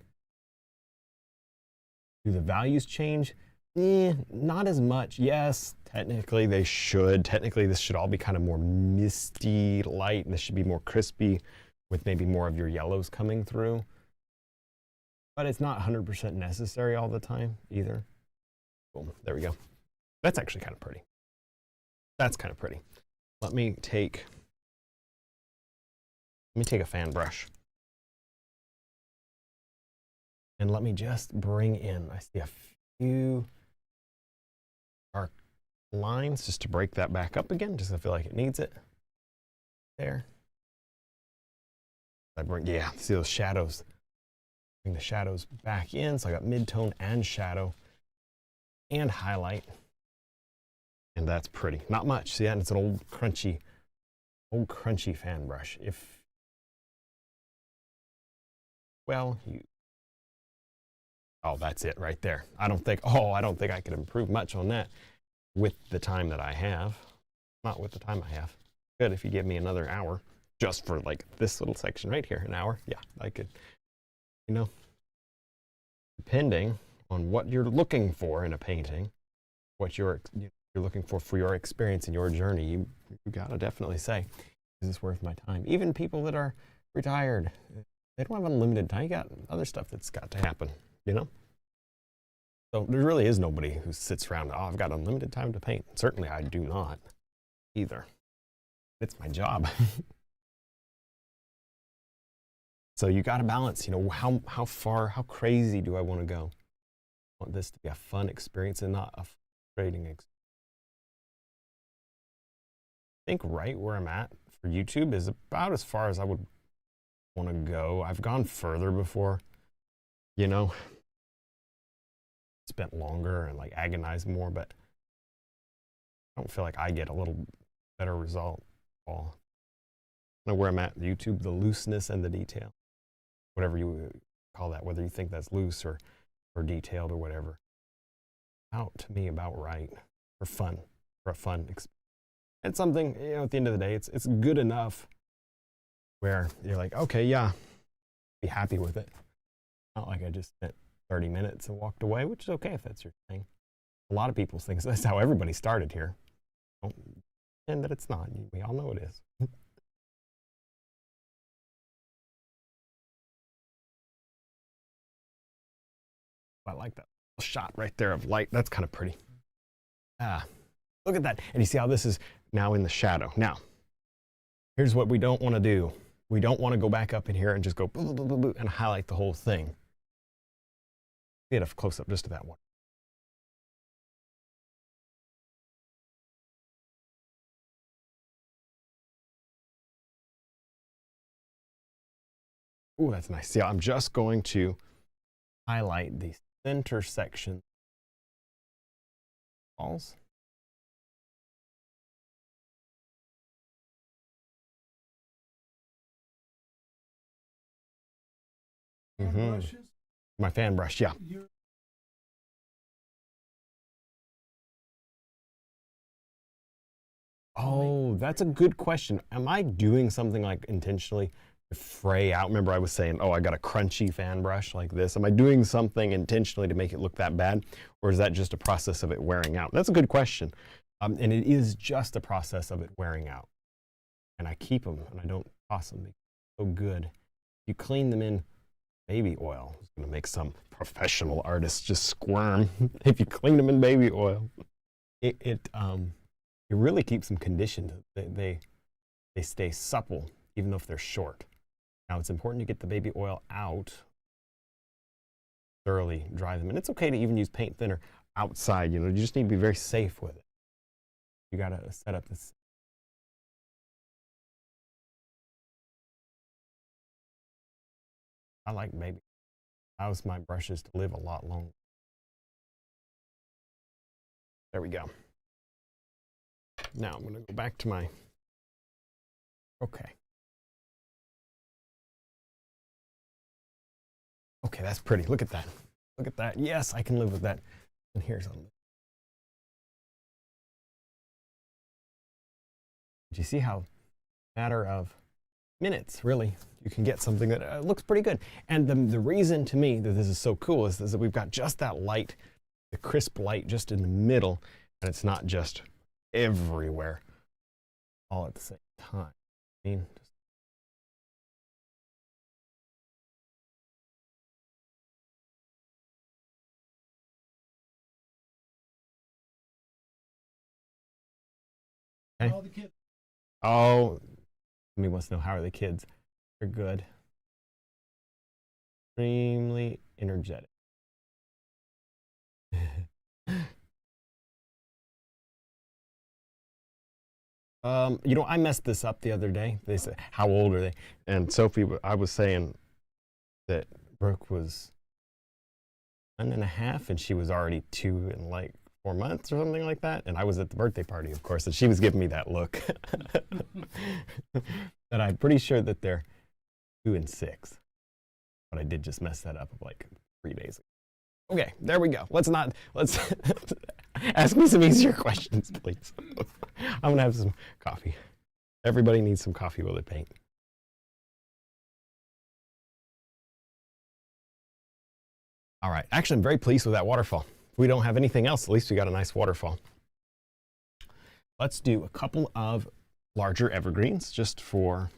Do the values change? Not as much. Yes, technically they should. Technically this should all be kind of more misty light, and this should be more crispy with maybe more of your yellows coming through. But it's not 100% necessary all the time either. Boom, there we go. That's actually kind of pretty. That's kind of pretty. Let me take a fan brush. And let me just bring in, I see a few dark lines just to break that back up again, just to feel like it needs it. There. Yeah, see those shadows. Bring the shadows back in. So I got mid-tone and shadow and highlight. And that's pretty. Not much. See that? It's an old crunchy fan brush. Oh, that's it right there. I don't think I could improve much on that with the time that I have. Not with the time I have. Good if you give me another hour just for like this little section right here, an hour. Yeah, I could, you know, depending on what you're looking for in a painting, what you're looking for your experience and your journey, you gotta definitely say, is this worth my time? Even people that are retired, they don't have unlimited time. You got other stuff that's got to happen, you know? So there really is nobody who sits around, oh, I've got unlimited time to paint. Certainly I do not either. It's my job. So you got to balance, you know, how far, how crazy do I want to go? I want this to be a fun experience and not a frustrating experience. I think right where I'm at for YouTube is about as far as I would want to go. I've gone further before, you know, spent longer and like agonized more, but I don't feel like I get a little better result at all. I know where I'm at YouTube, the looseness and the detail, whatever you call that, whether you think that's loose or detailed or whatever. Out to me about right for fun, for a fun experience. And something, you know, at the end of the day, it's good enough where you're like, okay, yeah, be happy with it. Not like I just spent 30 minutes and walked away, which is okay if that's your thing. A lot of people's things, that's how everybody started here. Don't pretend that it's not. We all know it is. I like that shot right there of light. That's kind of pretty. Ah, look at that. And you see how this is now in the shadow. Now, here's what we don't want to do. We don't want to go back up in here and just go boo, boo, boo, boo, and highlight the whole thing. Get a close up just to that one. Ooh, that's nice. See, I'm just going to highlight the center section. Walls. My fan brush, yeah. Oh, that's a good question. Am I doing something like intentionally to fray out? Remember I was saying, oh, I got a crunchy fan brush like this. Am I doing something intentionally to make it look that bad? Or is that just a process of it wearing out? That's a good question. And it is just a process of it wearing out. And I keep them and I don't toss them. They're so good. You clean them in baby oil. It's going to make some professional artists just squirm. If you clean them in baby oil, it really keeps them conditioned. They stay supple, even though if they're short. Now, it's important to get the baby oil out, thoroughly dry them. And it's okay to even use paint thinner outside. You just need to be very safe with it. You got to set up this. I like baby. Allows my brushes to live a lot longer. There we go. Now I'm going to go back to my, okay. Okay, that's pretty. Look at that. Look at that. Yes, I can live with that. And here's a. Do you see how, matter of minutes, really, you can get something that looks pretty good. And the reason to me that this is so cool is that we've got just that light, the crisp light just in the middle, and it's not just everywhere all at the same time. I mean, okay. All the kids. Oh, me wants to know, how are the kids? They're good. Extremely energetic. I messed this up the other day. They said, how old are they? And Sophie, I was saying that Brooke was 1.5 and she was already 2 in like 4 months or something like that. And I was at the birthday party, of course, and she was giving me that look. And I'm pretty sure that they're 2 and 6. But I did just mess that up like 3 days ago. Okay, there we go. Let's ask me some easier questions, please. I'm gonna have some coffee. Everybody needs some coffee while they paint. All right, actually, I'm very pleased with that waterfall. If we don't have anything else, at least we got a nice waterfall. Let's do a couple of larger evergreens just for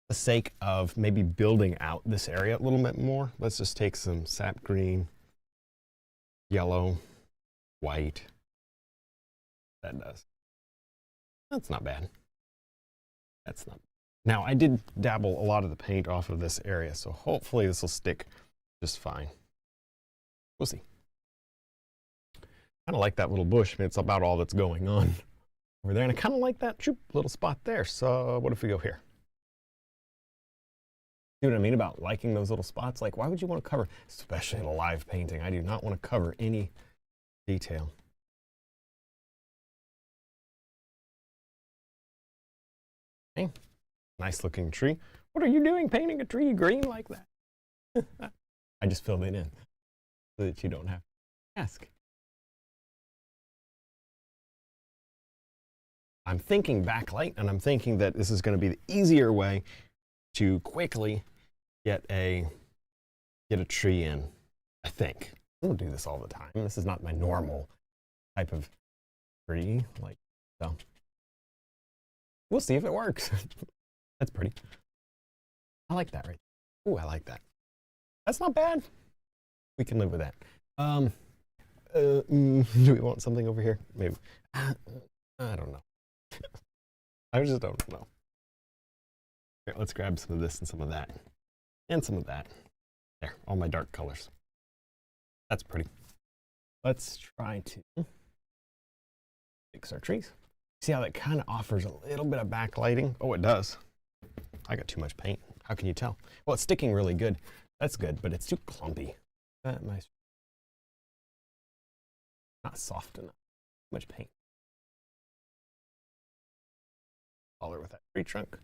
the sake of maybe building out this area a little bit more. Let's just take some sap green, yellow, white. That does. That's not bad. That's not. Now, I did dabble a lot of the paint off of this area, so hopefully this will stick just fine. We'll see. Kind of like that little bush. I mean, it's about all that's going on over there. And I kind of like that little spot there. So what if we go here? See what I mean about liking those little spots? Like, why would you want to cover, especially in a live painting? I do not want to cover any detail. Okay. Nice looking tree. What are you doing painting a tree green like that? I just filled it in so that you don't have to ask. I'm thinking backlight, and I'm thinking that this is going to be the easier way to quickly get a tree in, I think. I don't do this all the time. This is not my normal type of tree. So we'll see if it works. That's pretty. I like that right there. Ooh, I like that. That's not bad. We can live with that. Do we want something over here? Maybe. I don't know. I just don't know. Here, let's grab some of this and some of that. And some of that. There, all my dark colors. That's pretty. Let's try to fix our trees. See how that kind of offers a little bit of backlighting? Oh, it does. I got too much paint. How can you tell? Well, it's sticking really good. That's good, but it's too clumpy. That nice. Not soft enough. Too much paint. Color with that tree trunk.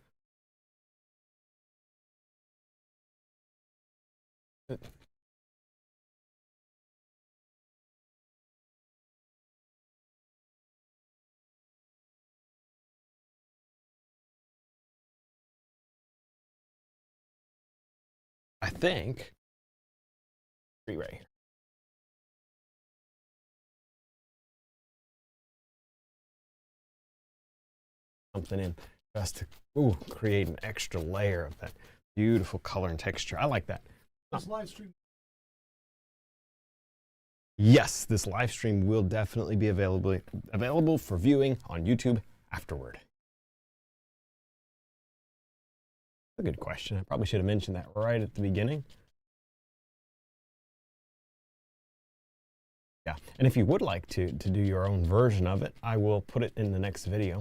Good. I think, tree right here. Something in just to create an extra layer of that beautiful color and texture. I like that. This live stream. Yes, this live stream will definitely be available for viewing on YouTube afterward. A good question. I probably should have mentioned that right at the beginning. Yeah, and if you would like to do your own version of it, I will put it in the next video.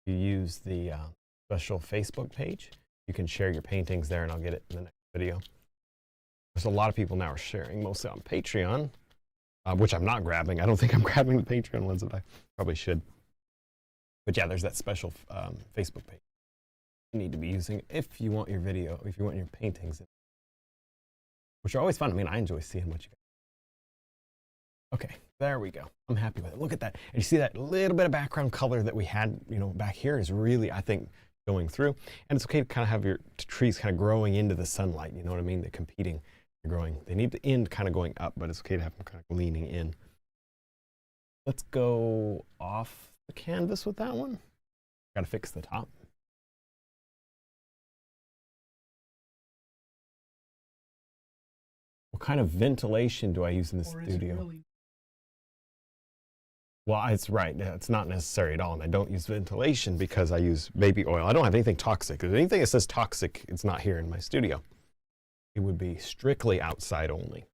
You use the special Facebook page. You can share your paintings there, and I'll get it in the next video. There's a lot of people now are sharing, mostly on Patreon, which I'm not grabbing. I don't think I'm grabbing the Patreon ones that I probably should. But yeah, there's that special Facebook page you need to be using if you want your video, if you want your paintings, which are always fun. I mean, I enjoy seeing what you got. Okay, there we go. I'm happy with it. Look at that. And you see that little bit of background color that we had, back here is really, I think, going through. And it's okay to kind of have your trees kind of growing into the sunlight. You know what I mean? They're competing, they're growing. They need the end kind of going up, but it's okay to have them kind of leaning in. Let's go off the canvas with that one. Got to fix the top. What kind of ventilation do I use in the studio? Really... Well, it's right. It's not necessary at all. And I don't use ventilation because I use baby oil. I don't have anything toxic. If anything that says toxic, it's not here in my studio. It would be strictly outside only.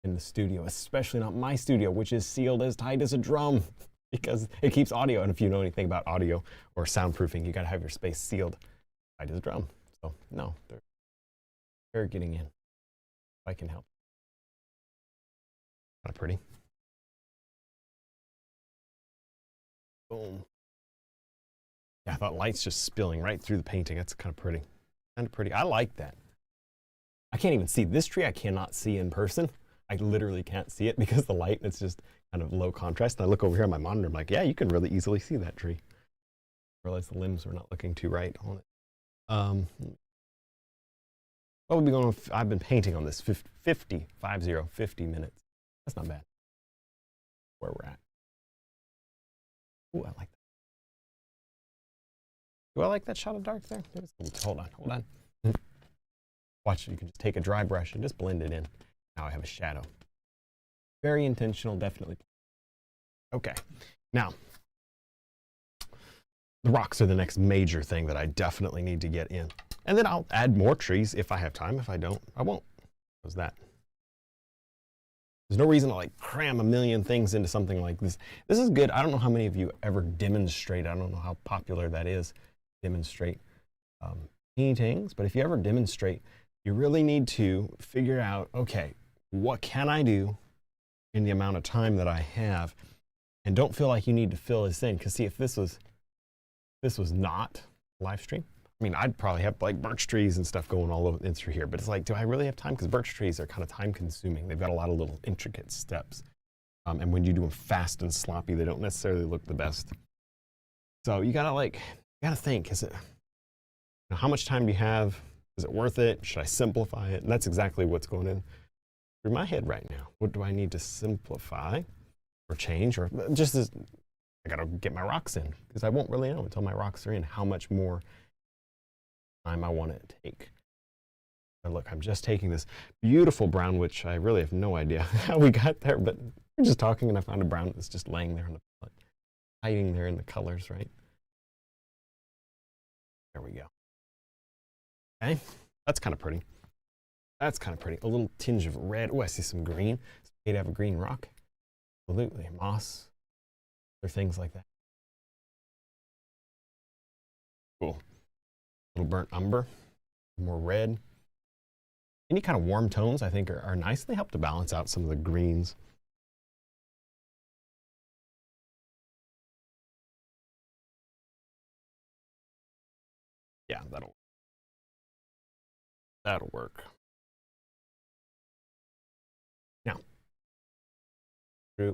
In the studio, especially not my studio, which is sealed as tight as a drum because it keeps audio. And if you know anything about audio or soundproofing, you got to have your space sealed tight as a drum. So no, they're getting in. If I can help. Kind of pretty. Boom. Yeah, I thought light's just spilling right through the painting. That's kind of pretty. Kind of pretty. I like that. I can't even see this tree. I cannot see in person. I literally can't see it because the light, it's just kind of low contrast. And I look over here on my monitor. I'm like, yeah, you can really easily see that tree. I realize the limbs were not looking too right on it. What would be going on? I've been painting on this 50 minutes. That's not bad. Where we're at. Ooh, I like that. Do I like that shot of dark there? Hold on. Watch, you can just take a dry brush and just blend it in. Now I have a shadow. Very intentional, definitely. Okay, now, the rocks are the next major thing that I definitely need to get in. And then I'll add more trees if I have time. If I don't, I won't. How's that? There's no reason to like cram a million things into something like this. This is good. I don't know how many of you ever demonstrate. I don't know how popular that is, demonstrate paintings. But if you ever demonstrate, you really need to figure out, okay, what can I do in the amount of time that I have? And don't feel like you need to fill this in. Because see, if this was not a live stream, I mean, I'd probably have like birch trees and stuff going all over in through here. But it's like, do I really have time? Because birch trees are kind of time consuming. They've got a lot of little intricate steps. And when you do them fast and sloppy, they don't necessarily look the best. So you gotta think, is it, how much time do you have? Is it worth it? Should I simplify it? And that's exactly what's going in through my head right now. What do I need to simplify or change? Or just as, I gotta get my rocks in because I won't really know until my rocks are in how much more time I want it to take. And look, I'm just taking this beautiful brown, which I really have no idea how we got there, but we're just talking and I found a brown that's just laying there on the palette, hiding there in the colors, right? There we go. Okay, that's kind of pretty. That's kind of pretty. A little tinge of red. Oh, I see some green. It's okay to have a green rock. Absolutely. Moss. Other things like that. Cool. A little burnt umber. More red. Any kind of warm tones, I think, are nice. They help to balance out some of the greens. Yeah, that'll work. Now,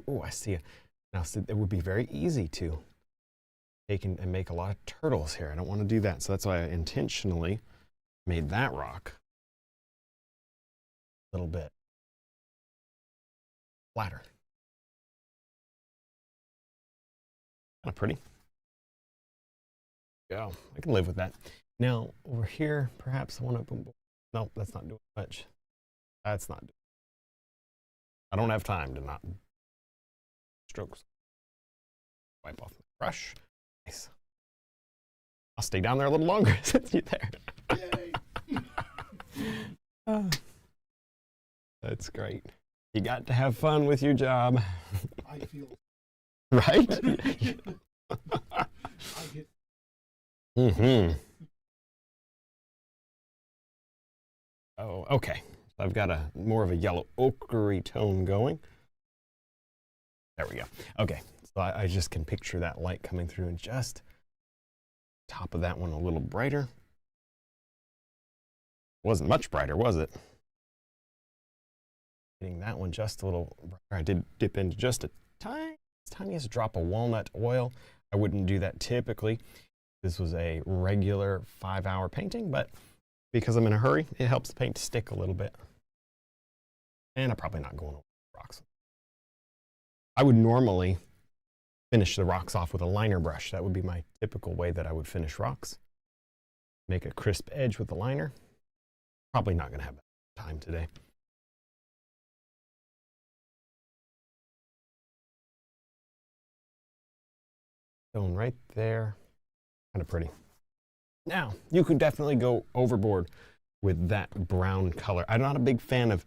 oh, I see it. Now, so it would be very easy to take and make a lot of turtles here. I don't want to do that, so that's why I intentionally made that rock a little bit flatter. Kind of pretty. Yeah, I can live with that. Now over here, perhaps I want to. Nope, that's not doing much. That's not. I don't have time to not strokes. Wipe off the brush. Nice. I'll stay down there a little longer since you're there. Yay. That's great. You got to have fun with your job. I feel right? I get Mm-hmm. Oh, okay. So I've got a more of a yellow ochre tone going. There we go. Okay, so I just can picture that light coming through and just top of that one a little brighter. Wasn't much brighter, was it? Getting that one just a little brighter. I did dip into just a tiniest drop of walnut oil. I wouldn't do that typically. This was a regular 5-hour painting, but because I'm in a hurry, it helps the paint stick a little bit. And I'm probably not going over rocks. I would normally finish the rocks off with a liner brush. That would be my typical way that I would finish rocks. Make a crisp edge with the liner. Probably not going to have that time today. Going right there. Kind of pretty. Now, you could definitely go overboard with that brown color. I'm not a big fan of,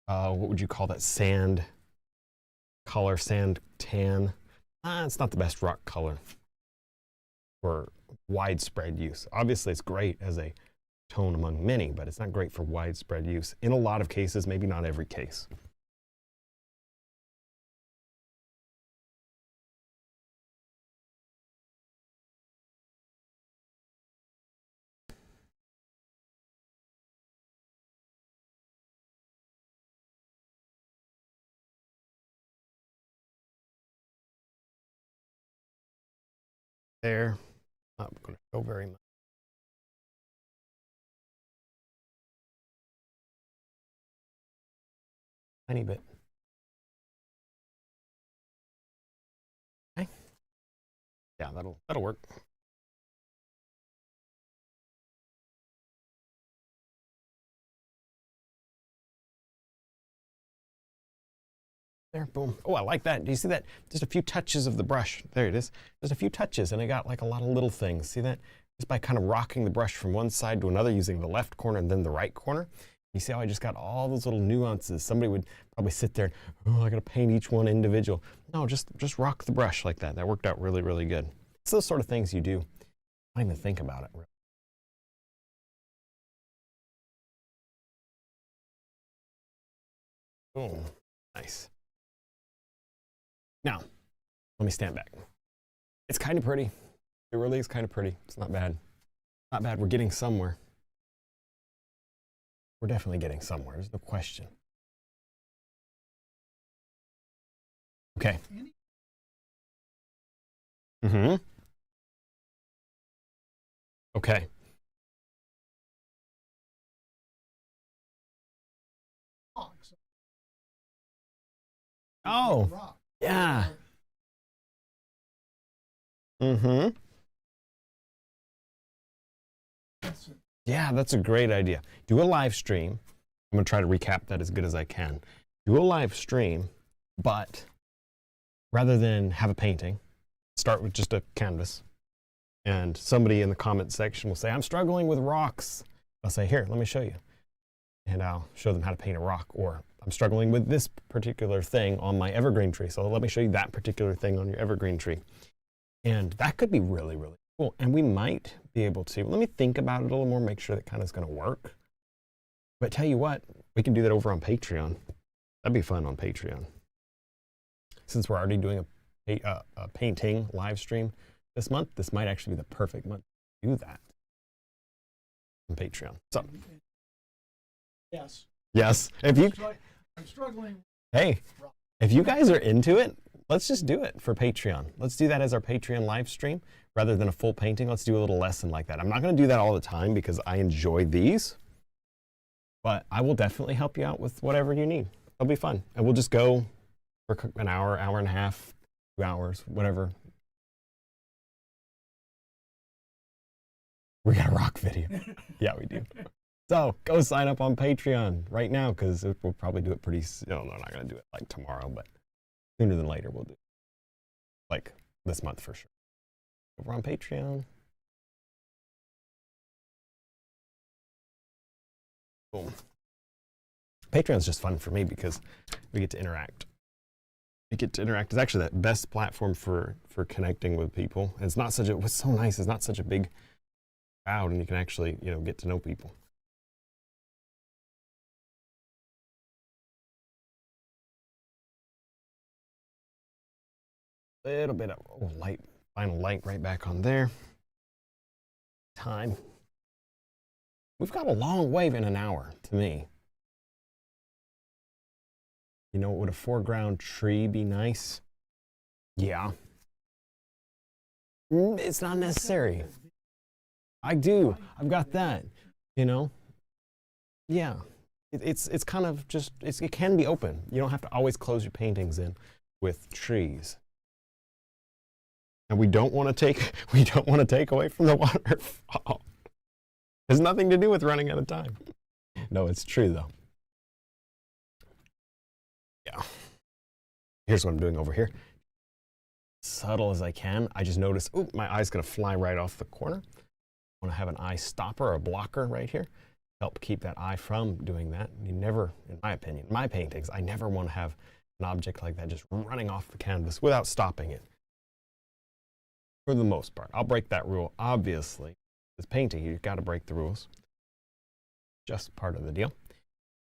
what would you call that, sand color, sand tan. It's not the best rock color for widespread use. Obviously, it's great as a tone among many, but it's not great for widespread use. In a lot of cases, maybe not every case. There, not going to show very much. Tiny bit. Okay. Yeah, that'll work. There, boom. Oh, I like that. Do you see that? Just a few touches of the brush. There it is. Just a few touches, and I got like a lot of little things. See that? Just by kind of rocking the brush from one side to another using the left corner and then the right corner. You see how I just got all those little nuances? Somebody would probably sit there and, oh, I got to paint each one individual. No, just rock the brush like that. That worked out really, really good. It's those sort of things you do. I don't even think about it. Boom. Nice. Now, let me stand back. It's kind of pretty. It really is kind of pretty. It's not bad. Not bad. We're getting somewhere. We're definitely getting somewhere. There's no question. Okay. Mm-hmm. Okay. rocks. Oh, Rock. yeah. Mm-hmm. That's it. Yeah, that's a great idea. Do a live stream. I'm going to try to recap that as good as I can. Do a live stream, but rather than have a painting, start with just a canvas. And somebody in the comment section will say, I'm struggling with rocks. I'll say, here, let me show you. And I'll show them how to paint a rock. Or I'm struggling with this particular thing on my evergreen tree. So let me show you that particular thing on your evergreen tree. And that could be really, really cool. And we might be able to, let me think about it a little more, make sure that kind of is going to work. But tell you what, we can do that over on Patreon. That'd be fun on Patreon. Since we're already doing a painting live stream this month, this might actually be the perfect month to do that on Patreon. So, Yes. yes, if you, I'm struggling. hey, if you guys are into it, let's just do it for Patreon. Let's do that as our Patreon live stream rather than a full painting. Let's do a little lesson like that. I'm not going to do that all the time because I enjoy these, but I will definitely help you out with whatever you need. It'll be fun. And we'll just go for an hour, hour and a half, 2 hours, whatever. We got a rock video. Yeah, we do. So go sign up on Patreon right now because we'll probably do it pretty soon. No, we're not going to do it like tomorrow, but sooner than later we'll do it. Like this month for sure. Over on Patreon. Boom. Patreon's just fun for me because we get to interact. We get to interact. It's actually the best platform for connecting with people. And it's not such a, what's so nice, it's not such a big crowd and you can actually, you know, get to know people. Little bit of light, final light right back on there. Time. We've got a long wave in an hour to me. You know, would a foreground tree be nice? Yeah. It's not necessary. I do. I've got that. You know? Yeah. It's kind of just, it can be open. You don't have to always close your paintings in with trees. And we don't want to take away from the waterfall. There's nothing to do with running out of time. No, it's true though. Yeah. Here's what I'm doing over here. Subtle as I can. I just noticed, oh, my eye's gonna fly right off the corner. I want to have an eye stopper or a blocker right here. Help keep that eye from doing that. You never, in my opinion, my paintings, I never want to have an object like that just running off the canvas without stopping it. For the most part. I'll break that rule, obviously. With painting, you've got to break the rules. Just part of the deal.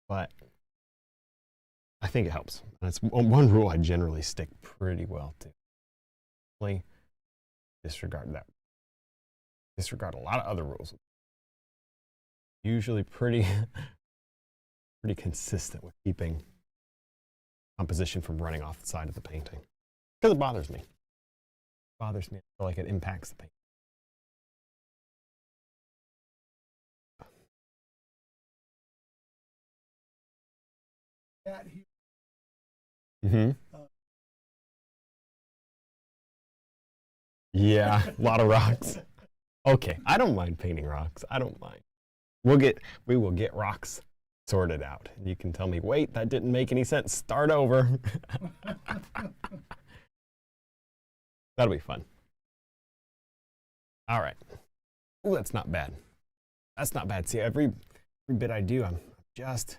But I think it helps. And it's one rule I generally stick pretty well to. Disregard that. Disregard a lot of other rules. Usually pretty consistent with keeping composition from running off the side of the painting. Because it bothers me. Bothers me. I feel like it impacts the paint. That here, Yeah, a lot of rocks. Okay, I don't mind painting rocks. I don't mind. We will get rocks sorted out. You can tell me, wait, that didn't make any sense. Start over. That'll be fun. All right. Oh, that's not bad. That's not bad. See, every bit I do, I'm just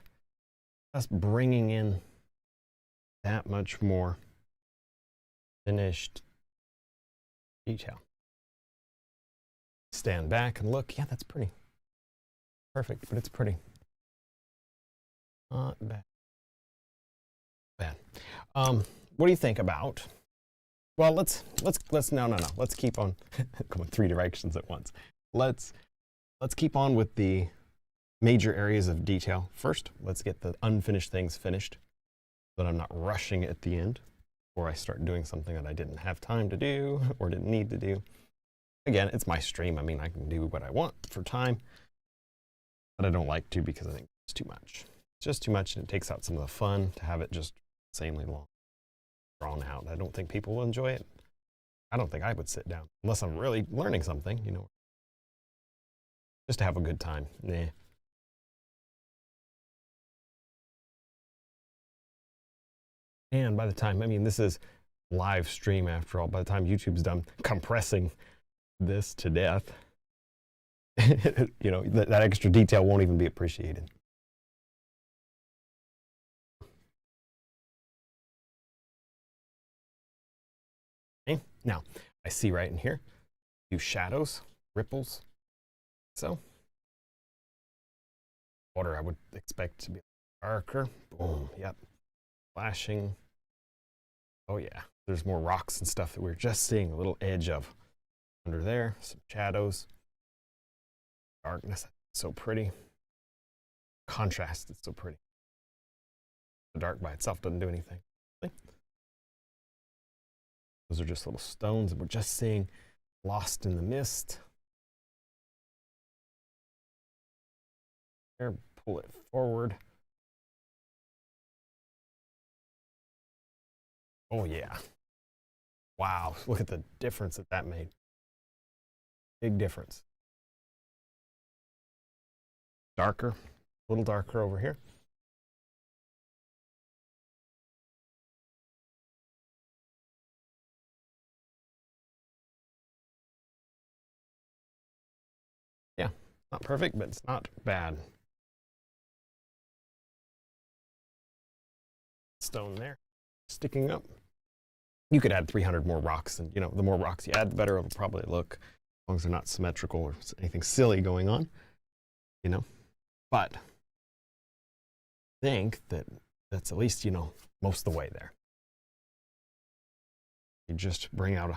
bringing in that much more finished detail. Stand back and look. Yeah, that's pretty. Perfect, but it's pretty. Not bad. Bad. What do you think about? Well, let's no. Let's keep on going 3 directions at once. Let's keep on with the major areas of detail first. Let's get the unfinished things finished so that I'm not rushing at the end before I start doing something that I didn't have time to do or didn't need to do. Again, it's my stream. I mean, I can do what I want for time, but I don't like to because I think it's too much. It's just too much and it takes out some of the fun to have it just insanely long, drawn out. I don't think people will enjoy it. I don't think I would sit down unless I'm really learning something, you know, just to have a good time. Nah. And by the time, I mean, this is live stream after all, by the time YouTube's done compressing this to death, you know, that extra detail won't even be appreciated. Okay. Now, I see right in here, use shadows, ripples, so. Water I would expect to be darker. Boom, yep. Flashing. Oh yeah, there's more rocks and stuff that we're just seeing a little edge of. Under there, some shadows. Darkness, so pretty. Contrast, it's so pretty. The dark by itself doesn't do anything. Those are just little stones that we're just seeing lost in the mist. There, pull it forward. Oh yeah. Wow, look at the difference that that made. Big difference. Darker, a little darker over here. Yeah, not perfect, but it's not bad. Stone there, sticking up. You could add 300 more rocks, and you know, the more rocks you add, the better it'll probably look, as long as they're not symmetrical or anything silly going on, you know. But I think that that's at least, you know, most of the way there. You just bring out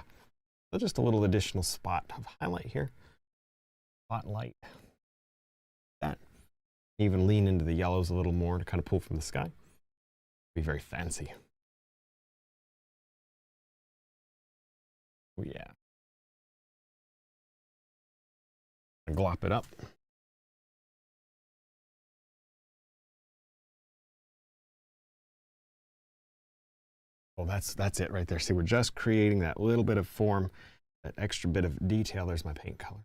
just a little additional spot of highlight here. Spotlight. That. Even lean into the yellows a little more to kind of pull from the sky. Be very fancy. Oh yeah. Glop it up. Oh, that's it right there. See, we're just creating that little bit of form, that extra bit of detail. There's my paint color.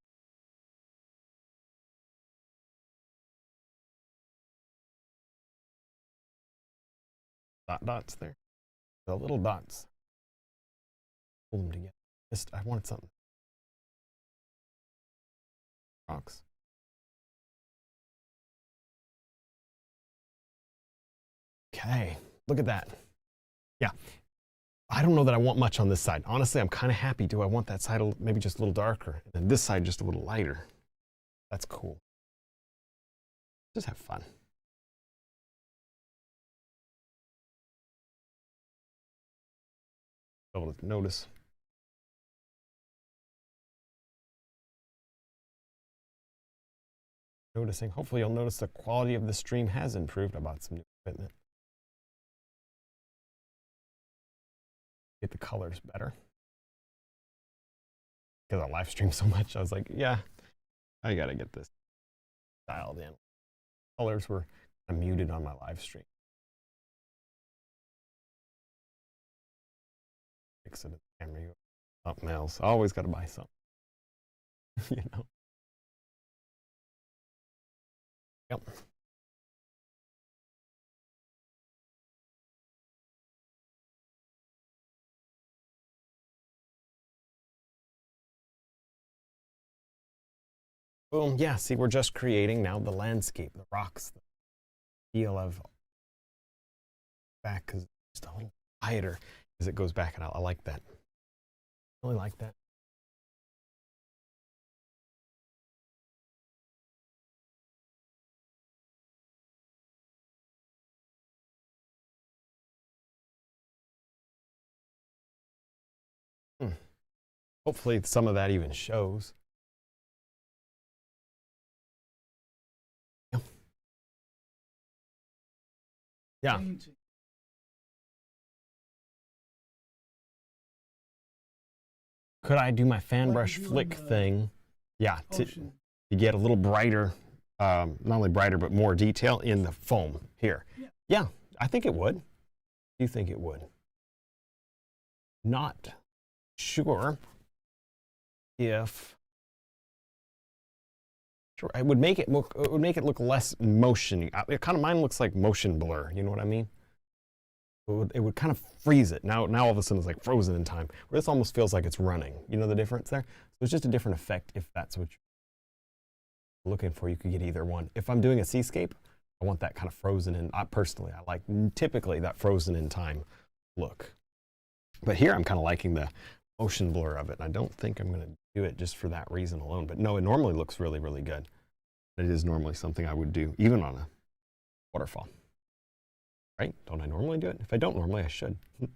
Dots there. The little dots. Pull them together. I wanted something. Rocks. Okay, look at that. Yeah, I don't know that I want much on this side. Honestly, I'm kind of happy. Do I want that side maybe just a little darker, and then this side just a little lighter? That's cool. Just have fun. Able to notice. Noticing. Hopefully you'll notice the quality of the stream has improved. I bought some new equipment. Get the colors better. Because I live stream so much, I was like, yeah, I gotta get this dialed in. Colors were kind of muted on my live stream. Fix it at the camera. Something else. Always gotta buy something. You know. Yep. Boom. Yeah, see, we're just creating now the landscape, the rocks, the feel of back, because it's just a little quieter as it goes back, and I like that. I really like that. Hopefully some of that even shows. Yeah. Yeah. Painting. Could I do my fan Like brush you do flick in the thing? Yeah, to Ocean. get a little brighter, not only brighter, but more detail in the foam here. Yeah, I think it would. Do you think it would? Not sure if it would make it look. It would make it look less motion. It kind of mine looks like motion blur. You know what I mean? It would kind of freeze it. Now all of a sudden it's like frozen in time. Where this almost feels like it's running. You know the difference there? So it's just a different effect if that's what you're looking for. You could get either one. If I'm doing a seascape, I want that kind of frozen in. Personally, I like typically that frozen in time look. But here I'm kind of liking the motion blur of it. And I don't think I'm going to do it just for that reason alone. But no, it normally looks really, really good. It is normally something I would do, even on a waterfall. Right? Don't I normally do it? If I don't normally, I should. There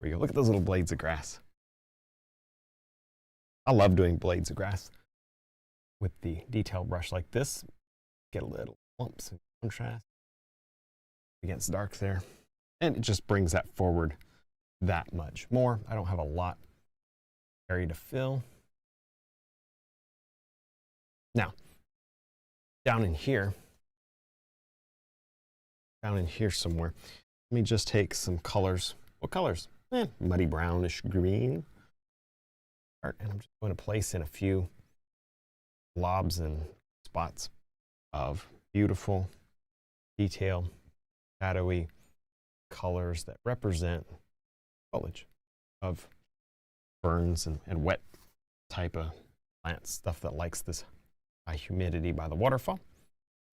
we go. Look at those little blades of grass. I love doing blades of grass with the detail brush like this. Get a little lumps and contrast against dark there. And it just brings that forward that much more. I don't have a lot area to fill. Now, down in here somewhere, let me just take some colors. What colors? Muddy brownish green. And I'm just going to place in a few blobs and spots of beautiful, detailed, shadowy colors that represent foliage of ferns and wet type of plants, stuff that likes this high humidity by the waterfall.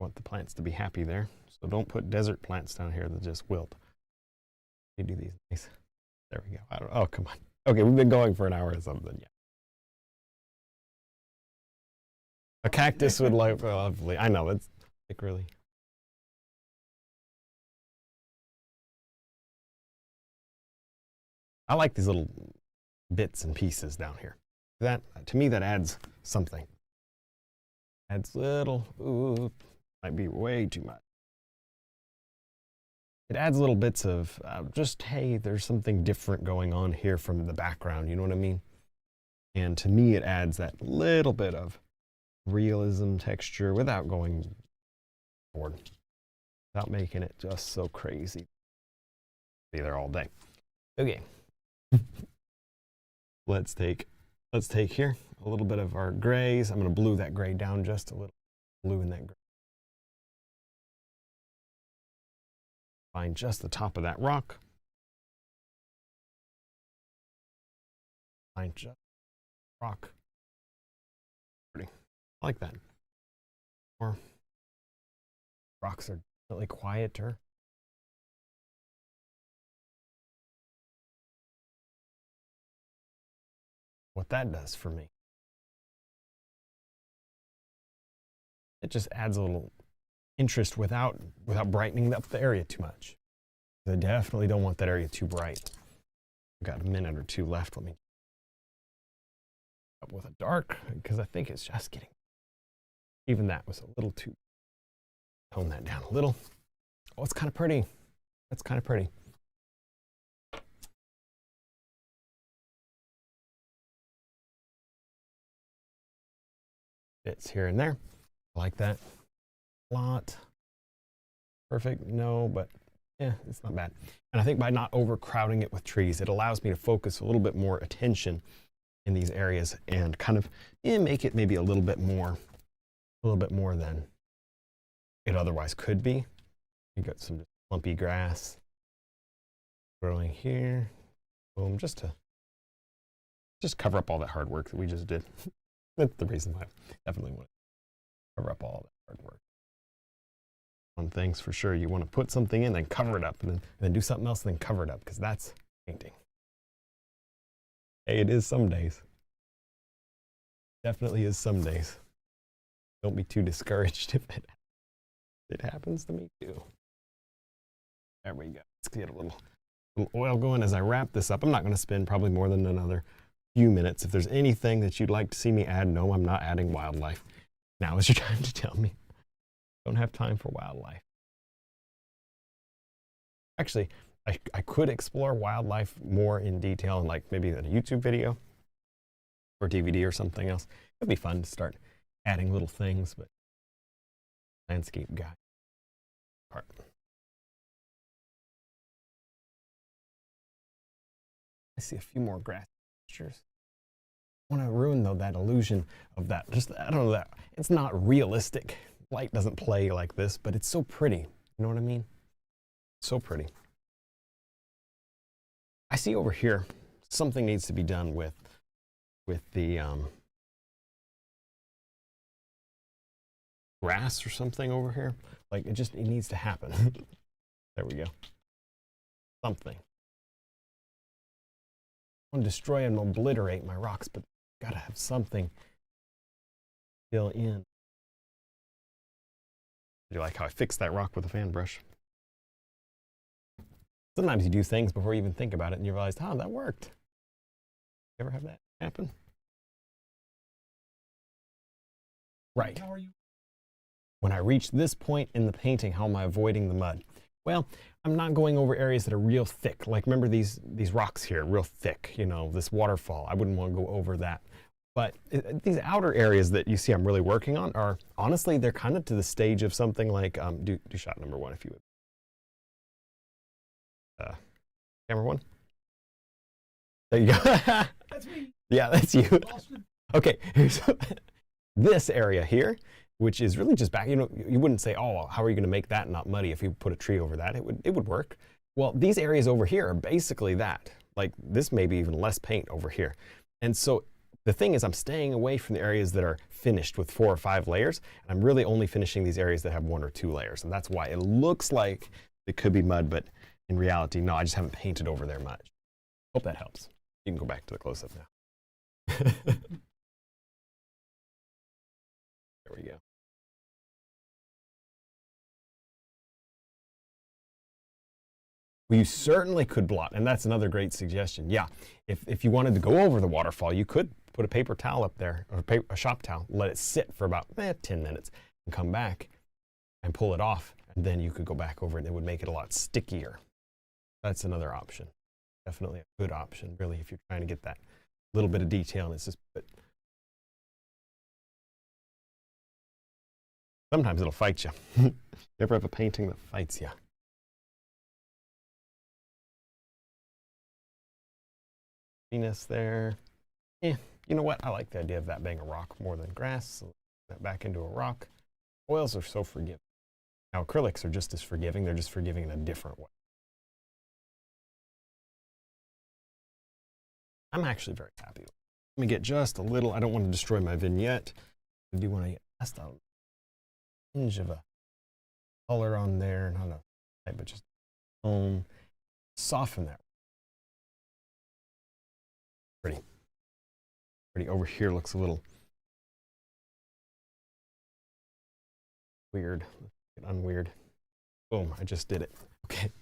I want the plants to be happy there. So don't put desert plants down here that just wilt. You do these nice. There we go. I don't. Oh, come on. Okay, we've been going for an hour or something. Yeah. A cactus would look lovely. I know it's like really. I like these little bits and pieces down here. That to me that adds something. Adds little. Ooh, might be way too much. It adds little bits of just, hey, there's something different going on here from the background, you know what I mean? And to me, it adds that little bit of realism, texture, without going forward, without making it just so crazy. Be there all day. Okay. Let's take here a little bit of our grays. I'm going to blue that gray down just a little. Blue in that gray. Find just the top of that rock. Find just rock. Pretty. I like that. More rocks are definitely quieter. What that does for me, it just adds a little interest without brightening up the area too much. I definitely don't want that area too bright. I've got a minute or two left. Let me up with a dark, because I think it's just getting, even that was a little too, tone that down a little. Oh, it's kind of pretty. That's kind of pretty. Bits here and there. I like that a lot. Perfect, no, but yeah, it's not bad. And I think by not overcrowding it with trees, it allows me to focus a little bit more attention in these areas and kind of make it maybe a little bit more than it otherwise could be. You got some lumpy grass growing here. Boom, just to cover up all that hard work that we just did. That's the reason why I definitely want to cover up all that hard work. On things for sure, you want to put something in, then cover it up, and then do something else, and then cover it up, because that's painting. Hey, it is some days. Definitely is some days. Don't be too discouraged if it happens to me too. There we go. Let's get a little oil going as I wrap this up. I'm not going to spend probably more than another few minutes. If there's anything that you'd like to see me add, no, I'm not adding wildlife. Now is your time to tell me. Don't have time for wildlife. Actually, I could explore wildlife more in detail in like maybe a YouTube video or DVD or something else. It'd be fun to start adding little things, but landscape guy part. I see a few more grass textures. I want to ruin though that illusion of that. Just I don't know that it's not realistic. Light doesn't play like this, but it's so pretty. You know what I mean? So pretty. I see over here something needs to be done with the grass or something over here. Like it needs to happen. There we go. Something. I want to destroy and obliterate my rocks, but gotta have something fill in. You like how I fixed that rock with a fan brush? Sometimes you do things before you even think about it and you realize, oh, that worked. You ever have that happen? Right. How are you? When I reach this point in the painting, how am I avoiding the mud? Well, I'm not going over areas that are real thick. Like remember these rocks here, real thick, you know, this waterfall. I wouldn't want to go over that. But these outer areas that you see I'm really working on are, honestly, they're kind of to the stage of something like, do shot number 1 if you would. Camera 1. There you go. That's me. Yeah, that's you. Austin. Okay, here's this area here, which is really just back, you know, you wouldn't say, oh, how are you going to make that not muddy if you put a tree over that? It would work. Well, these areas over here are basically that. Like this may be even less paint over here. And so the thing is I'm staying away from the areas that are finished with 4 or 5 layers. And I'm really only finishing these areas that have 1 or 2 layers. And that's why it looks like it could be mud, but in reality, no, I just haven't painted over there much. Hope that helps. You can go back to the close-up now. There we go. Well, you certainly could blot, and that's another great suggestion. Yeah, if you wanted to go over the waterfall, you could put a paper towel up there, or a shop towel, let it sit for about 10 minutes, and come back and pull it off, and then you could go back over it, and it would make it a lot stickier. That's another option. Definitely a good option, really, if you're trying to get that little bit of detail, and it's just, but sometimes it'll fight you. You ever have a painting that fights you? Venus there. Yeah, you know what? I like the idea of that being a rock more than grass. So that back into a rock. Oils are so forgiving. Now acrylics are just as forgiving. They're just forgiving in a different way. I'm actually very happy. Let me get just a little. I don't want to destroy my vignette. I do want to get just a hinge of a color on there, not a, but just soften that. Pretty over here looks a little weird. Get unweird. Boom! I just did it. Okay.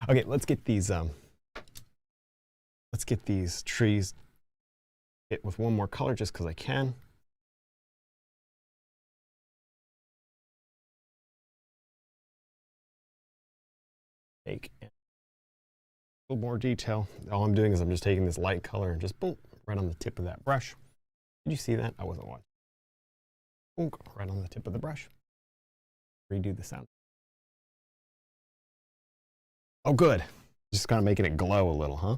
Okay. Let's get these trees hit with one more color just because I can. Take a little more detail. All I'm doing is I'm just taking this light color and just boom, right on the tip of that brush. Did you see that? I wasn't watching. Boom, right on the tip of the brush. Redo the sound. Oh, good. Just kind of making it glow a little, huh?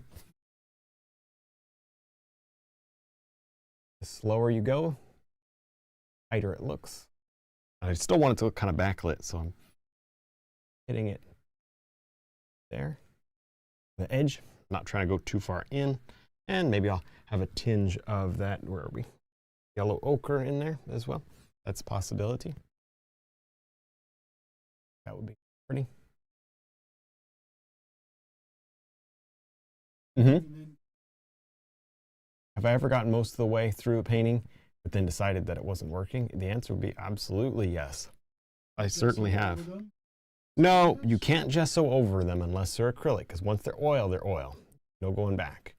The slower you go, tighter it looks. I still want it to look kind of backlit, so I'm hitting it there. The edge, not trying to go too far in, and maybe I'll have a tinge of that, where are we? Yellow ochre in there as well. That's a possibility. That would be pretty. Have I ever gotten most of the way through a painting, but then decided that it wasn't working? The answer would be absolutely yes. I certainly have. No, you can't gesso over them unless they're acrylic, because once they're oil, they're oil. No going back.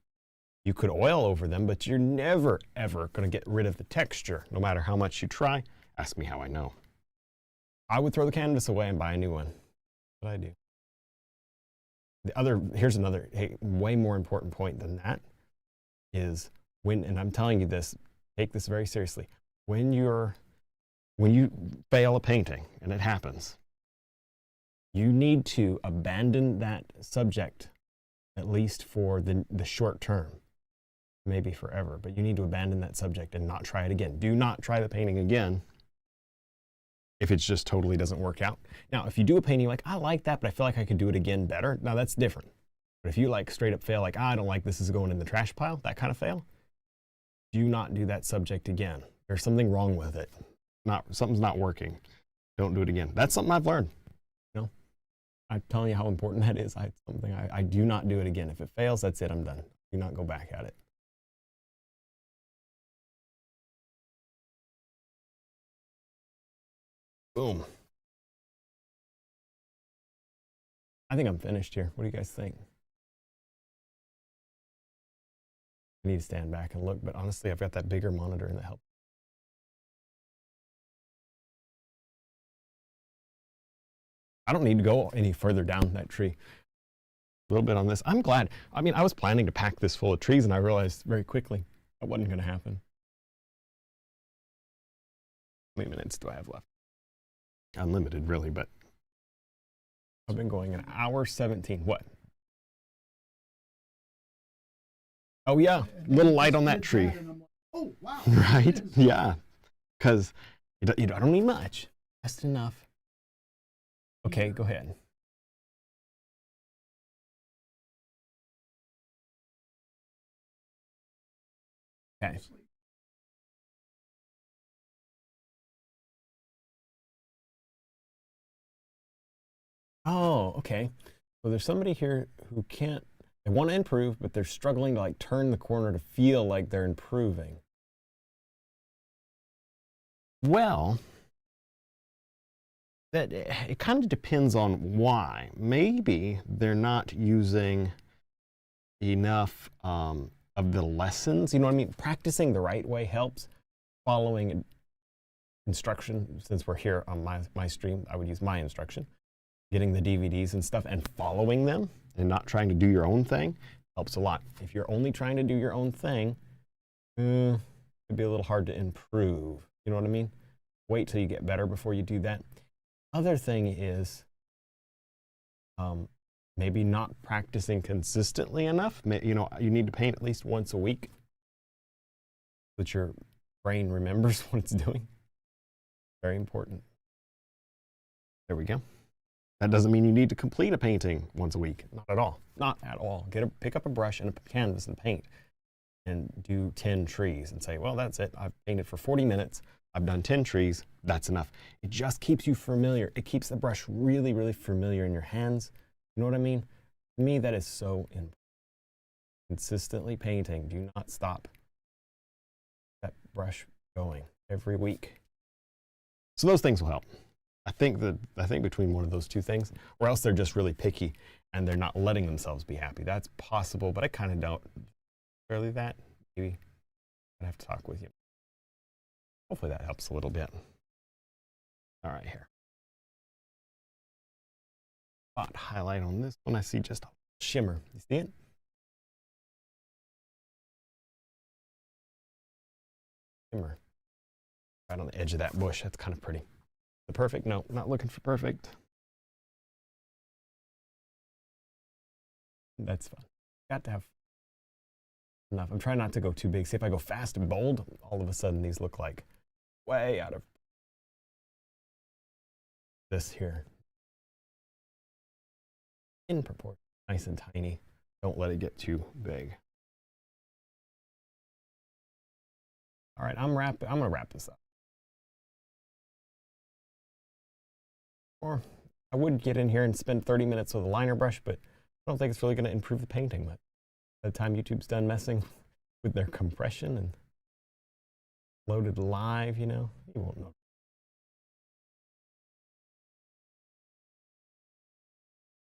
You could oil over them, but you're never, ever going to get rid of the texture, no matter how much you try. Ask me how I know. I would throw the canvas away and buy a new one. That's what I do. Here's another, hey, way more important point than that is when, and I'm telling you this, take this very seriously. When you fail a painting, and it happens, you need to abandon that subject, at least for the short term, maybe forever, but you need to abandon that subject and not try it again. Do not try the painting again if it just totally doesn't work out. Now, if you do a painting like, I like that, but I feel like I could do it again better, now that's different. But if you like straight up fail, like, I don't like this is going in the trash pile, that kind of fail, do not do that subject again. There's something wrong with it. Something's not working. Don't do it again. That's something I've learned. You know, I'm telling you how important that is. I do not do it again. If it fails, that's it. I'm done. Do not go back at it. Boom. I think I'm finished here. What do you guys think? I need to stand back and look, but honestly, I've got that bigger monitor and that helps. I don't need to go any further down that tree. A little bit on this. I'm glad. I mean, I was planning to pack this full of trees, and I realized very quickly that wasn't going to happen. How many minutes do I have left? Unlimited, really, but I've been going an hour 17. What? Oh, yeah. Little light on that tree. And I'm like, oh, wow. Right? Yeah. Because you don't need much. Just enough. Okay, go ahead. Okay. Oh, okay. So there's somebody here who can't, they want to improve, but they're struggling to like turn the corner to feel like they're improving. Well, that it kind of depends on why. Maybe they're not using enough of the lessons. You know what I mean? Practicing the right way helps. Following instruction, since we're here on my stream, I would use my instruction. Getting the DVDs and stuff and following them and not trying to do your own thing helps a lot. If you're only trying to do your own thing, it'd be a little hard to improve. You know what I mean? Wait till you get better before you do that. Other thing is maybe not practicing consistently enough. You know, you need to paint at least once a week so that your brain remembers what it's doing. Very important. There we go. That doesn't mean you need to complete a painting once a week. Not at all. Not at all. Pick up a brush and a canvas and paint and do 10 trees and say, well, that's it. I've painted for 40 minutes. I've done 10 trees. That's enough. It just keeps you familiar. It keeps the brush really, really familiar in your hands. You know what I mean? To me, that is so important. Consistently painting. Do not stop that brush going every week. So those things will help. I think between one of those two things, or else they're just really picky and they're not letting themselves be happy. That's possible, but I kind of don't. Really that? Maybe I'd have to talk with you. Hopefully that helps a little bit. All right, here. Spot highlight on this one. I see just a shimmer. You see it? Shimmer. Right on the edge of that bush. That's kind of pretty. The perfect? No, not looking for perfect. That's fun. Got to have enough. I'm trying not to go too big. See, if I go fast and bold, all of a sudden these look like way out of this here. In proportion, nice and tiny. Don't let it get too big. All right, I'm gonna wrap this up. Or I would get in here and spend 30 minutes with a liner brush, but I don't think it's really going to improve the painting much. By the time YouTube's done messing with their compression and loaded live, you know, you won't know.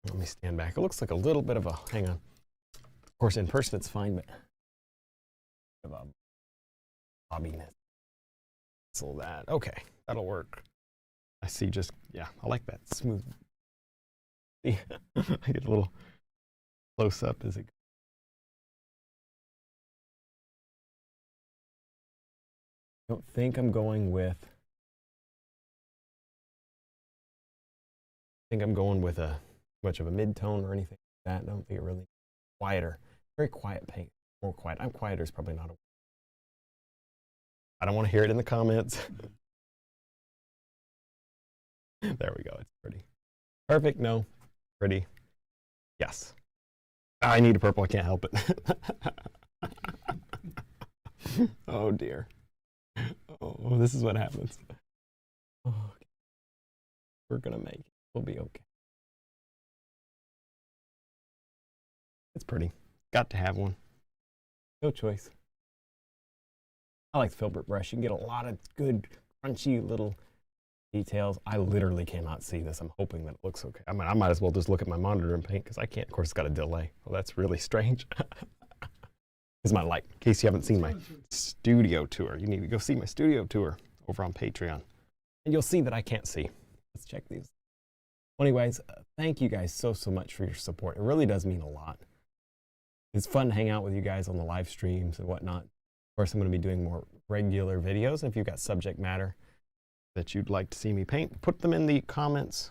Let me stand back. It looks like a little bit of a, hang on. Of course, in person it's fine, but of a bobbiness. So that, okay, that'll work. I see just, yeah, I like that smooth. See, I get a little close up as it goes. I don't think I'm going with, a much of a mid-tone or anything like that. I don't think it really, quieter, very quiet paint, more quiet. I'm quieter is probably not a, I don't want to hear it in the comments. There we go. It's pretty. Perfect. No. Pretty. Yes. I need a purple. I can't help it. Oh, dear. Oh, this is what happens. Oh, okay. We're going to make it. We'll be okay. It's pretty. Got to have one. No choice. I like the filbert brush. You can get a lot of good, crunchy little details. I literally cannot see this. I'm hoping that it looks okay. I mean, I might as well just look at my monitor and paint because I can't. Of course, it's got a delay. Well, that's really strange. This is my light. In case you haven't seen my studio tour, you need to go see my studio tour over on Patreon. And you'll see that I can't see. Let's check these. Well, anyways, thank you guys so much for your support. It really does mean a lot. It's fun to hang out with you guys on the live streams and whatnot. Of course, I'm going to be doing more regular videos. If you've got subject matter that you'd like to see me paint, put them in the comments.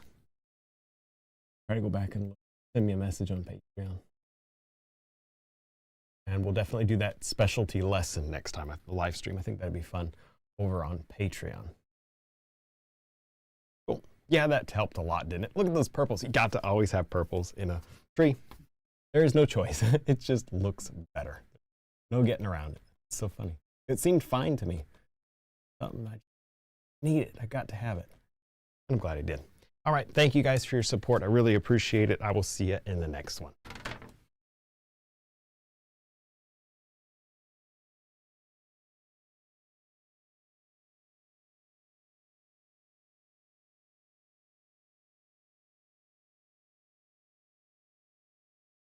Try to go back and send me a message on Patreon. And we'll definitely do that specialty lesson next time at the live stream. I think that'd be fun over on Patreon. Cool. Yeah, that helped a lot, didn't it? Look at those purples. You got to always have purples in a tree. There is no choice. It just looks better. No getting around it. It's so funny. It seemed fine to me. Something I need it. I got to have it. I'm glad I did. All right. Thank you guys for your support. I really appreciate it. I will see you in the next one.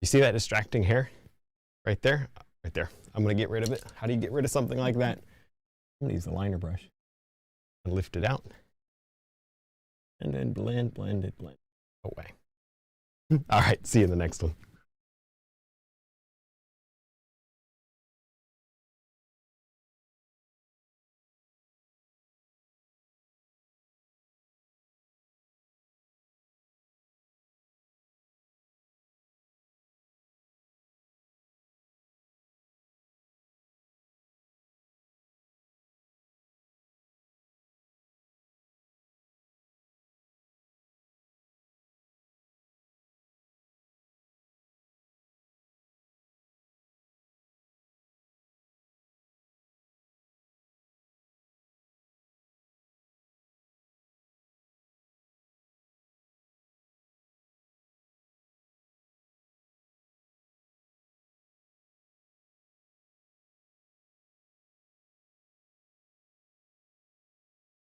You see that distracting hair right there? Right there. I'm going to get rid of it. How do you get rid of something like that? I'm going to use the liner brush and lift it out. And then blend, blend it, blend away. All right. See you in the next one.